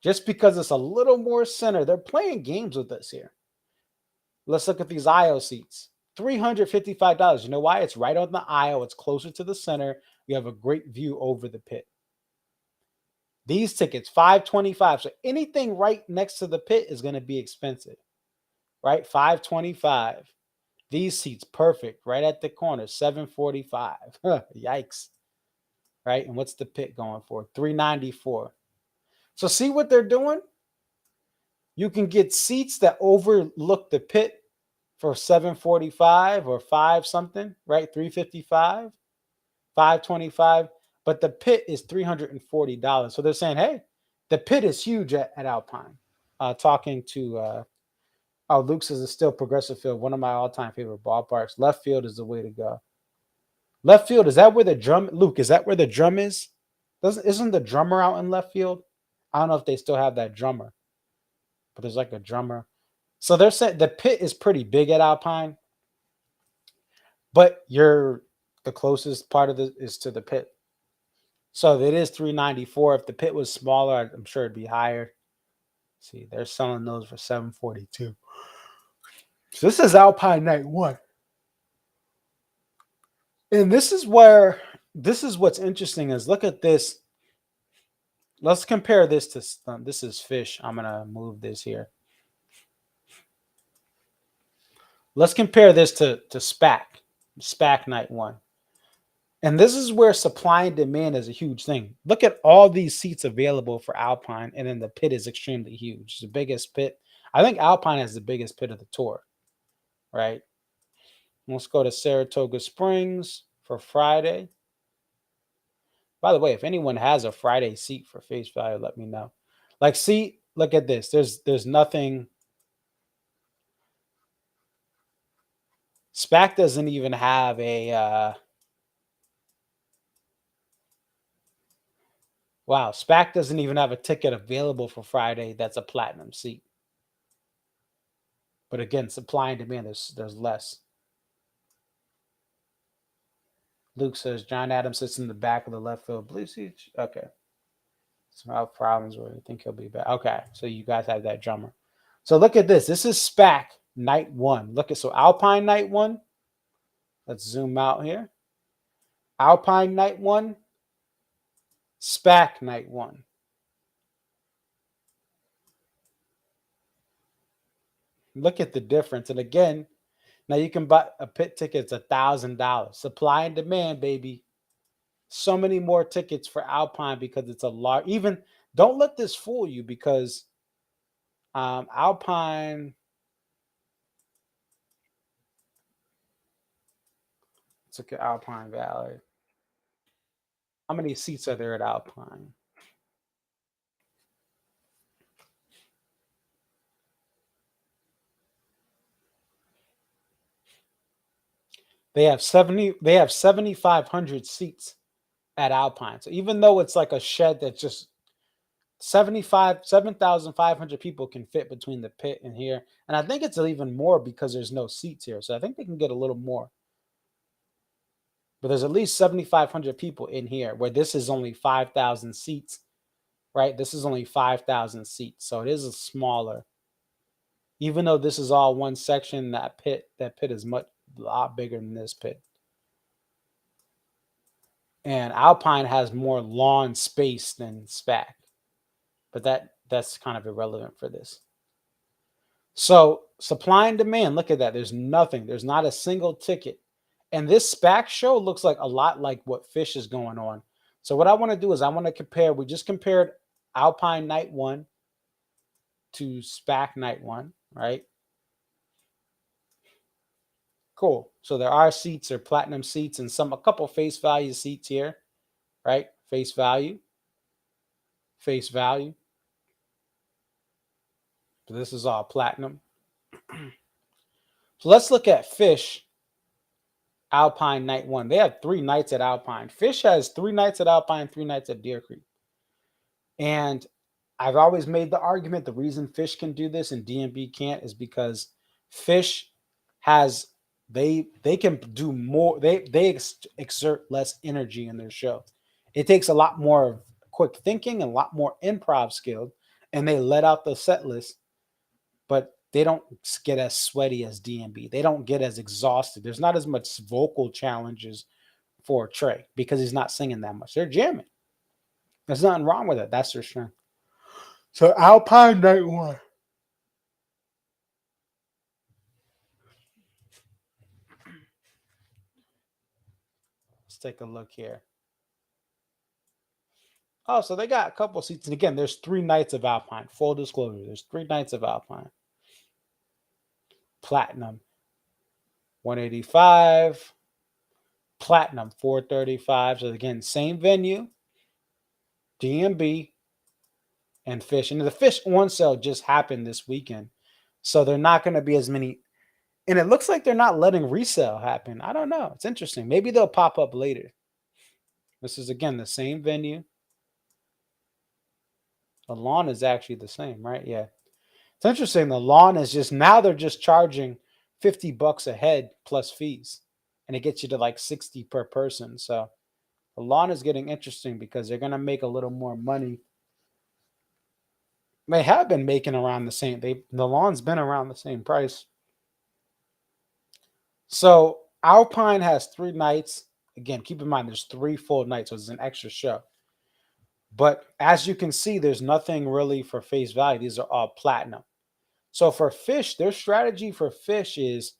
Just because it's a little more center, they're playing games with us here. Let's look at these aisle seats. $355. You know why? It's right on the aisle. It's closer to the center. You have a great view over the pit. These tickets, $525. So anything right next to the pit is going to be expensive, right? $525. These seats, perfect, right at the corner, $745. Yikes. Right? And what's the pit going for? $394. So see what they're doing? You can get seats that overlook the pit for $745 or 5 something, right? $355, $525, but the pit is $340. So they're saying, hey, the pit is huge at Alpine. Talking to Luke says it's still Progressive Field, one of my all-time favorite ballparks. Left field is the way to go. Left field, is that where the drum, Luke, is that where the drum is? Isn't the drummer out in left field? I don't know if they still have that drummer, but there's like a drummer. So they're saying the pit is pretty big at Alpine, but the closest part of it is to the pit. So it is $394. If the pit was smaller, I'm sure it'd be higher. See, they're selling those for $742. So this is Alpine Night 1. And this is what's interesting is look at this. Let's compare this to this is Phish. I'm going to move this here. Let's compare this to SPAC Night 1. And this is where supply and demand is a huge thing. Look at all these seats available for Alpine, and then the pit is extremely huge. It's the biggest pit. I think Alpine has the biggest pit of the tour, right? Let's go to Saratoga Springs for Friday. By the way, if anyone has a Friday seat for face value, let me know. Like, see, look at this. There's nothing. SPAC doesn't even have a wow, SPAC doesn't even have a ticket available for Friday that's a platinum seat. But again, supply and demand, there's less. Luke says John Adams sits in the back of the left field blue seat. Okay. So I have problems with it. I think he'll be back. Okay. So you guys have that drummer. So look at this. This is SPAC Night 1. Look at so Alpine Night 1. Let's zoom out here. Alpine Night 1. SPAC Night 1. Look at the difference. And again, Now you can buy a pit ticket. It's $1,000. Supply and demand, baby. So many more tickets for Alpine because it's a large. Even don't let this fool you because Alpine. Let's look at Alpine Valley. How many seats are there at Alpine? They have 70. They have 7,500 seats at Alpine. So even though it's like a shed that's just 7,500 people can fit between the pit and here. And I think it's even more because there's no seats here. So I think they can get a little more. But there's at least 7,500 people in here where this is only 5,000 seats, right? This is only 5,000 seats. So it is a smaller. Even though this is all one section, that pit is a lot bigger than this pit. And Alpine has more lawn space than SPAC. But that's kind of irrelevant for this. So supply and demand, look at that. There's nothing. There's not a single ticket. And this SPAC show looks like a lot like what Phish is going on. So what I want to do is I want to compare. We just compared Alpine Night 1 to SPAC Night 1, right? Cool. So there are seats or platinum seats and a couple face value seats here, right? Face value. Face value. So this is all platinum. So let's look at Phish Alpine Night 1. They have 3 nights at Alpine. Phish has 3 nights at Alpine, 3 nights at Deer Creek. And I've always made the argument the reason Phish can do this and DMB can't is because Phish has they can do more. They exert less energy in their show. It takes a lot more quick thinking and a lot more improv skill, and they let out the set list, but they don't get as sweaty as DMB. They don't get as exhausted. There's not as much vocal challenges for Trey because he's not singing that much. They're jamming. There's nothing wrong with it. That's their strength. So Alpine Night 1. Let's take a look here. Oh, so they got a couple seats. And again, there's 3 nights of Alpine. Full disclosure, there's 3 nights of Alpine. Platinum, 185. Platinum, 435. So again, same venue. DMB and Phish. And the Phish on sale just happened this weekend. So they're not going to be as many. And it looks like they're not letting resale happen. I don't know. It's interesting. Maybe they'll pop up later. This is, again, the same venue. The lawn is actually the same, right? Yeah. It's interesting. The lawn is just, now they're just charging $50 a head plus fees. And it gets you to like 60 per person. So the lawn is getting interesting because they're going to make a little more money. They have been making around the same. The lawn's been around the same price. So Alpine has 3 nights. Again, keep in mind there's 3 full nights, so it's an extra show. But as you can see, there's nothing really for face value. These are all platinum. So for Phish, their strategy for Phish is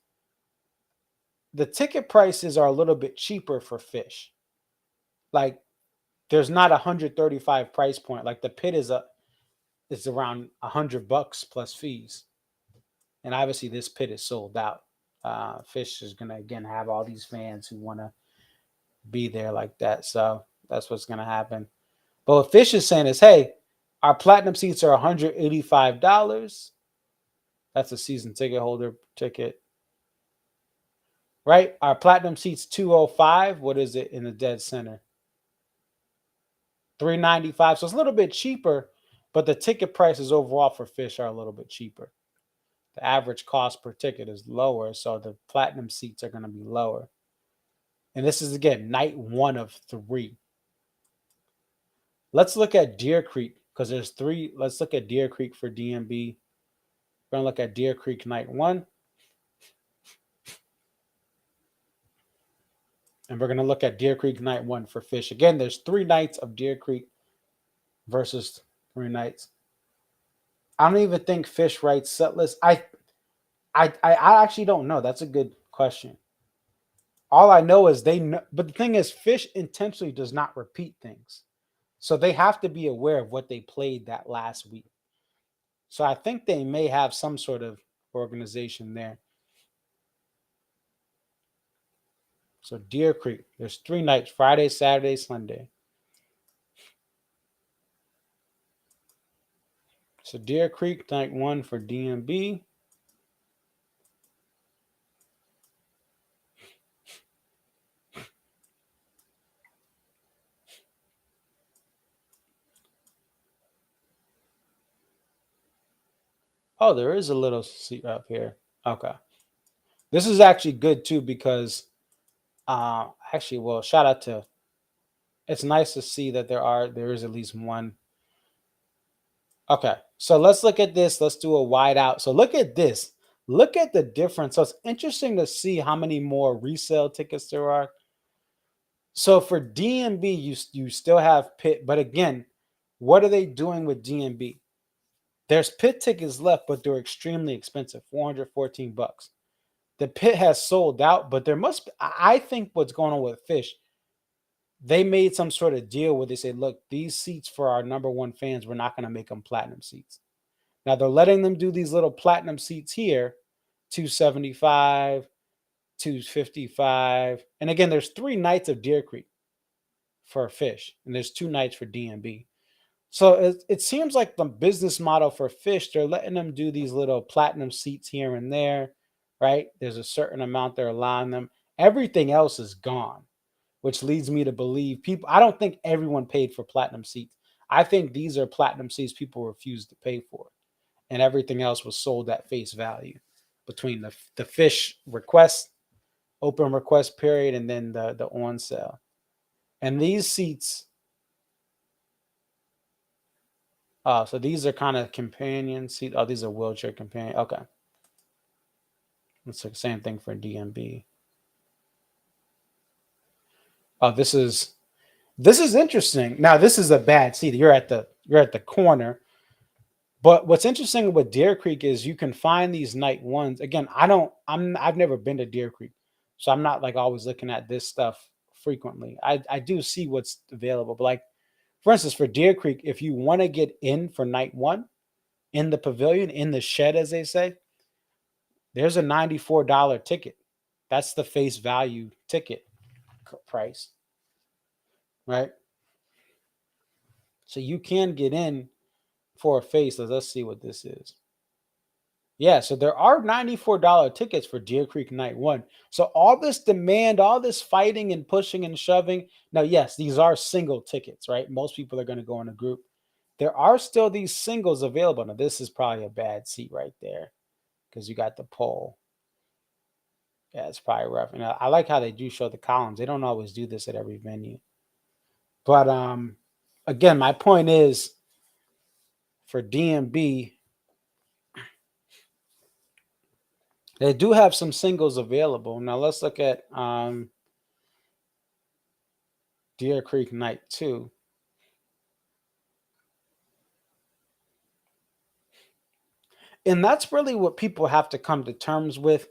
the ticket prices are a little bit cheaper for Phish. Like there's not a 135 price point. Like the pit is around $100 plus fees. And obviously this pit is sold out. Phish is gonna again have all these fans who want to be there like that. So that's what's gonna happen. But what Phish is saying is, hey, our platinum seats are $185. That's a season ticket holder ticket. Right? Our platinum seats $205. What is it in the dead center? $395. So it's a little bit cheaper, but the ticket prices overall for Phish are a little bit cheaper. The average cost per ticket is lower, so the platinum seats are going to be lower. And this is, again, night 1 of 3. Let's look at Deer Creek because there's 3. Let's look at Deer Creek for DMB. We're going to look at Deer Creek night 1. And we're going to look at Deer Creek night 1 for Phish. Again, there's 3 nights of Deer Creek versus 3 nights. I don't even think Phish writes set list. I actually don't know. That's a good question. All I know is they know, but the thing is, Phish intentionally does not repeat things, so they have to be aware of what they played that last week. So I think they may have some sort of organization there. So Deer Creek, there's 3 nights: Friday, Saturday, Sunday. So Deer Creek, night 1 for DMB. Oh, there is a little seat up here. Okay. This is actually good too because actually, well, shout out to, it's nice to see that there is at least one. Okay. So let's look at this. Let's do a wide out. So look at this. Look at the difference. So it's interesting to see how many more resale tickets there are. So for DMB, you still have pit, but again, what are they doing with DMB? There's pit tickets left, but they're extremely expensive, $414. The pit has sold out, but there must be, I think what's going on with Phish, they made some sort of deal where they say, look, these seats for our number one fans, we're not going to make them platinum seats. Now they're letting them do these little platinum seats here, 275, 255. And again, there's 3 nights of Deer Creek for Phish, and there's 2 nights for DMB. So it seems like the business model for Phish, they're letting them do these little platinum seats here and there, right? There's a certain amount they're allowing them. Everything else is gone, which leads me to believe people, I don't think everyone paid for platinum seats. I think these are platinum seats people refused to pay for, and everything else was sold at face value between the Phish request, open request period, and then the on sale. And these seats, so these are kind of companion seats. Oh, these are wheelchair companion. Okay. It's the same thing for DMB. Oh, this is interesting. Now this is a bad seat. You're at the corner. But what's interesting with Deer Creek is you can find these night ones. Again, I've never been to Deer Creek, so I'm not like always looking at this stuff frequently. I do see what's available. But like for instance, for Deer Creek, if you want to get in for night 1 in the pavilion, in the shed, as they say, there's a $94 ticket. That's the face value ticket price, right? So you can get in for a face. Let's see what this is. Yeah, so there are $94 tickets for Deer Creek Night 1. So all this demand, all this fighting and pushing and shoving. Now, yes, these are single tickets, right? Most people are going to go in a group. There are still these singles available. Now, this is probably a bad seat right there because you got the pole. Yeah, it's probably rough. And I like how they do show the columns. They don't always do this at every venue. But again, my point is for DMB, they do have some singles available. Now let's look at Deer Creek Night 2. And that's really what people have to come to terms with.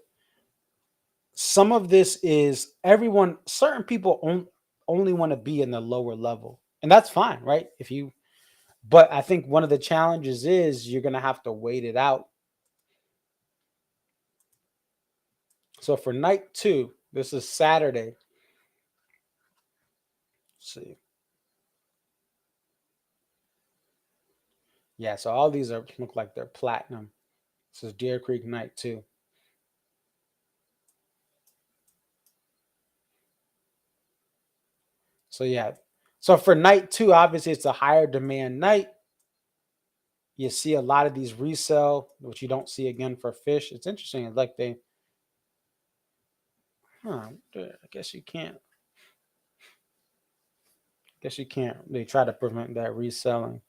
Some of this is everyone, certain people only want to be in the lower level. And that's fine, right? But I think one of the challenges is you're going to have to wait it out. So for night 2, this is Saturday. Let's see. Yeah, so all these look like they're platinum. This is Deer Creek Night 2. So yeah. So for night 2, obviously it's a higher demand night. You see a lot of these resell, which you don't see again for Phish. It's interesting. It's like I guess you can't. Guess you can't. They try to prevent that reselling.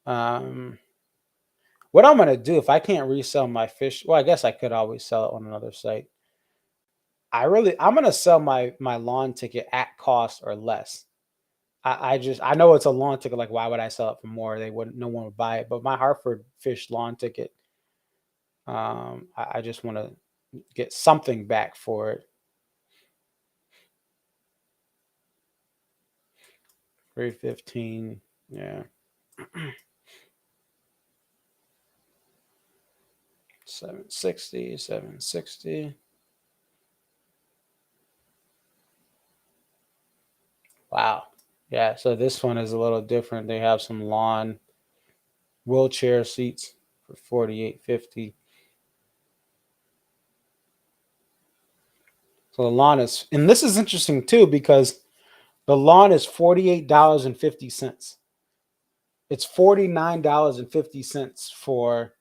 Um, what I'm gonna do if I can't resell my Phish, well, I guess I could always sell it on another site. I'm gonna sell my lawn ticket at cost or less. I know it's a lawn ticket. Like, why would I sell it for more? No one would buy it. But my Hartford Phish lawn ticket, I just want to get something back for it. 315. Yeah. 760, 760. Wow. Yeah, so this one is a little different. They have some lawn wheelchair seats for 48.50. So the lawn is, and this is interesting too because the lawn is $48.50. It's $49.50 for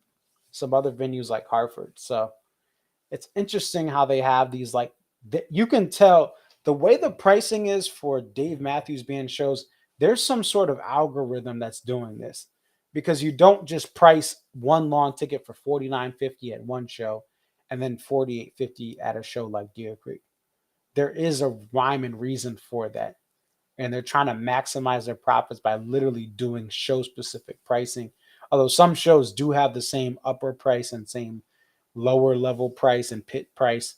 some other venues like Hartford. So it's interesting how they have these like you can tell the way the pricing is for Dave Matthews Band shows. There's some sort of algorithm that's doing this because you don't just price one lawn ticket for $49.50 at one show and then $48.50 at a show like Deer Creek. There is a rhyme and reason for that, and they're trying to maximize their profits by literally doing show specific pricing. Although some shows do have the same upper price and same lower level price and pit price,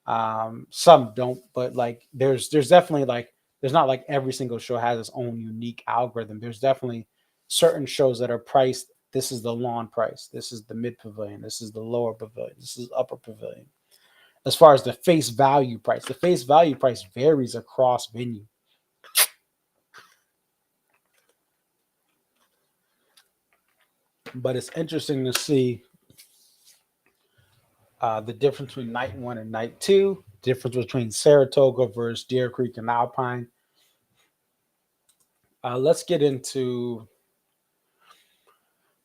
some don't, but like there's definitely like there's not like every single show has its own unique algorithm. There's definitely certain shows that are priced. This is the lawn price. This is the mid pavilion. This is the lower pavilion. This is upper pavilion. As far as the face value price varies across venue. But it's interesting to see the difference between night one and night two, difference between Saratoga versus Deer Creek and Alpine. Let's get into.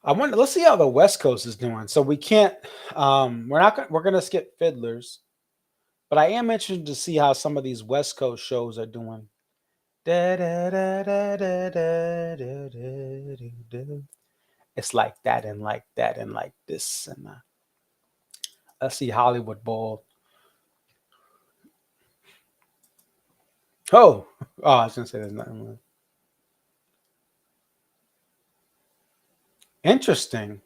Let's see how the West Coast is doing. So we can't. We're not. We're gonna skip Fiddlers, but I am interested to see how some of these West Coast shows are doing. Da, da, da, da, da, da, da, da, da, da. It's like that and like that and like this and let's see Hollywood Bowl. Oh, I was gonna say there's nothing. Interesting.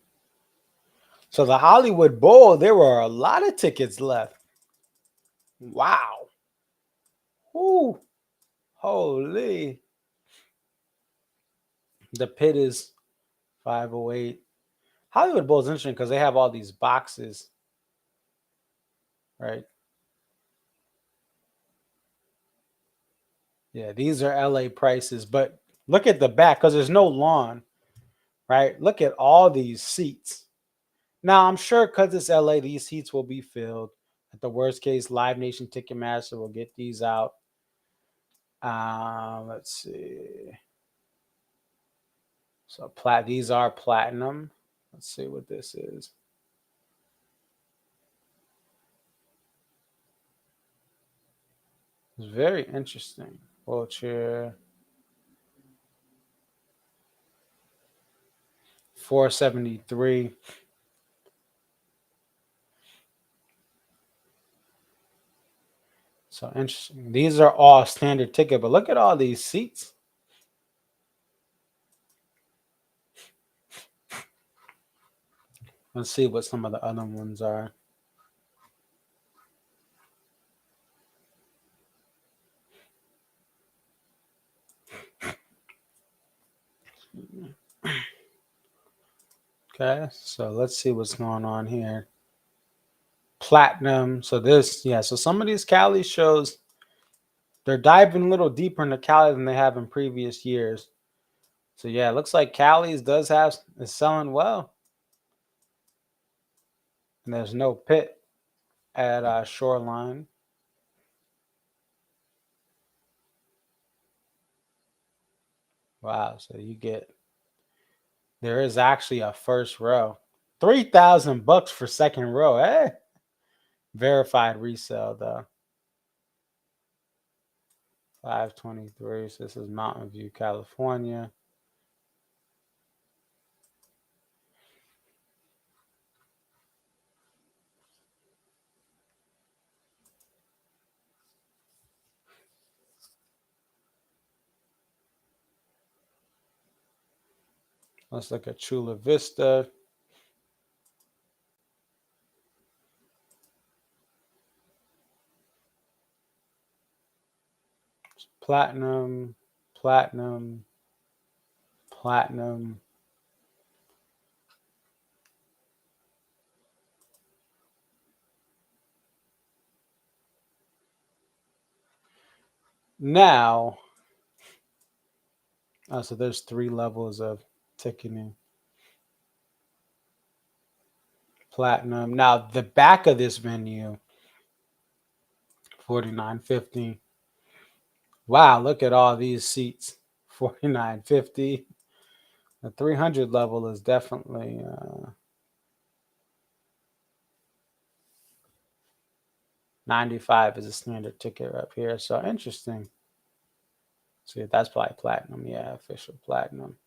So the Hollywood Bowl, there were a lot of tickets left. Wow. Whoo. Holy. The pit is 508. Hollywood Bowl is interesting because they have all these boxes, right? Yeah, these are LA prices, but look at the back because there's no lawn, right? Look at all these seats. Now, I'm sure because it's LA, these seats will be filled. At the worst case, Live Nation Ticketmaster will get these out. Let's see. So these are platinum. Let's see what this is. It's very interesting. Wheelchair 473. So interesting. These are all standard ticket, but look at all these seats. Let's see what some of the other ones are. Okay, so let's see what's going on here. Platinum. So this, yeah. So some of these Cali shows, they're diving a little deeper into Cali than they have in previous years. So yeah, it looks like Cali's is selling well, and there's no pit at Shoreline. Wow. So there is actually a first row. 3,000 bucks for second row. Eh? Verified resale though. 523. So this is Mountain View, California. Let's look at Chula Vista. Platinum, platinum, platinum. Now, so there's 3 levels of ticketing. Platinum. Now, the back of this venue, 49.50. Wow, look at all these seats. 49.50. The 300 level is definitely 95 is a standard ticket up here. So interesting. See, that's probably platinum. Yeah, official platinum.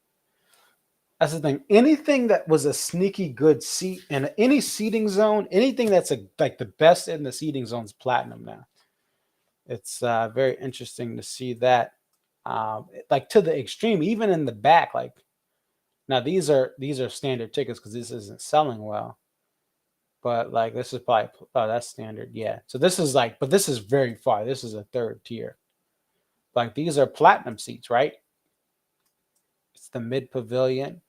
That's the thing. Anything that was a sneaky good seat in any seating zone, anything that's like the best in the seating zone is platinum now. It's very interesting to see that, like to the extreme, even in the back. Like now, these are standard tickets because this isn't selling well. But like this is probably that's standard, yeah. So this is like, but this is very far. This is a third tier. Like these are platinum seats, right? It's the mid pavilion,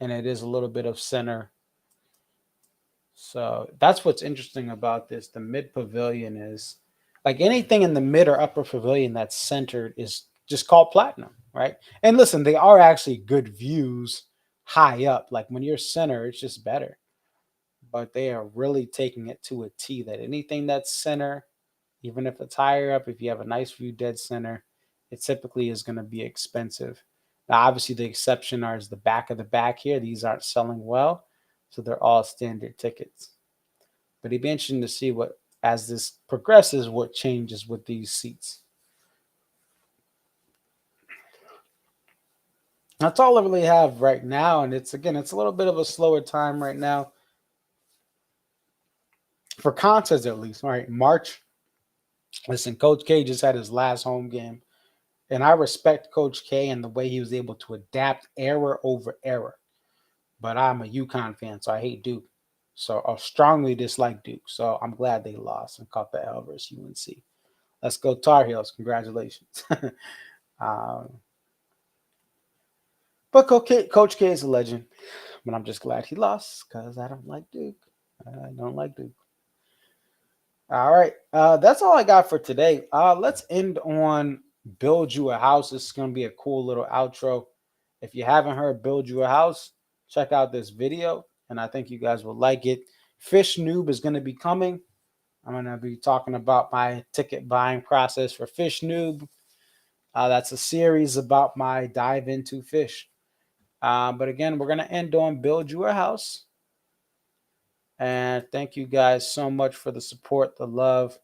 and it is a little bit of center. So that's what's interesting about this. The mid pavilion is like anything in the mid or upper pavilion that's centered is just called platinum, right? And listen, they are actually good views high up. Like when you're center, it's just better. But they are really taking it to a T that anything that's center, even if it's higher up, if you have a nice view dead center, it typically is going to be expensive. Now, obviously, the exception is the back of the back here. These aren't selling well, so they're all standard tickets. But it'd be interesting to see what, as this progresses, what changes with these seats. That's all I really have right now, and it's a little bit of a slower time right now for concerts, at least. All right, March. Listen, Coach K just had his last home game. And I respect Coach K and the way he was able to adapt era over era. But I'm a UConn fan, so I hate Duke. So I strongly dislike Duke. So I'm glad they lost and caught the L versus UNC. Let's go Tar Heels. Congratulations. um, but Coach K is a legend. But I'm just glad he lost because I don't like Duke. I don't like Duke. All right. That's all I got for today. Let's end on Build You a House. This is going to be a cool little outro. If you haven't heard Build You a House, check out this video, and I think you guys will like it. Phish Noob is going to be coming. I'm going to be talking about my ticket buying process for Phish Noob. That's a series about my dive into Phish. But again, we're going to end on Build You a House. And thank you guys so much for the support, the love.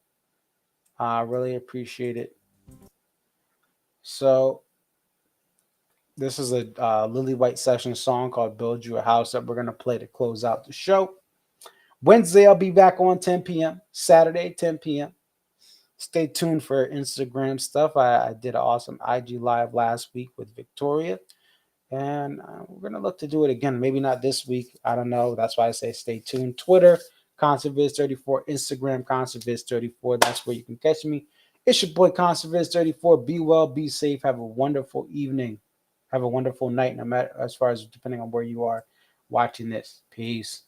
I really appreciate it. So this is a Lily White Sessions song called Build You a House that we're going to play to close out the show. Wednesday, I'll be back on 10 p.m. Saturday, 10 p.m. Stay tuned for Instagram stuff. I did an awesome IG live last week with Victoria. And we're going to look to do it again. Maybe not this week. I don't know. That's why I say stay tuned. Twitter, ConcertViz34. Instagram, ConcertViz34. That's where you can catch me. It's your boy, ConcertViz34. Be well, be safe. Have a wonderful evening. Have a wonderful night, no matter as far as depending on where you are watching this. Peace.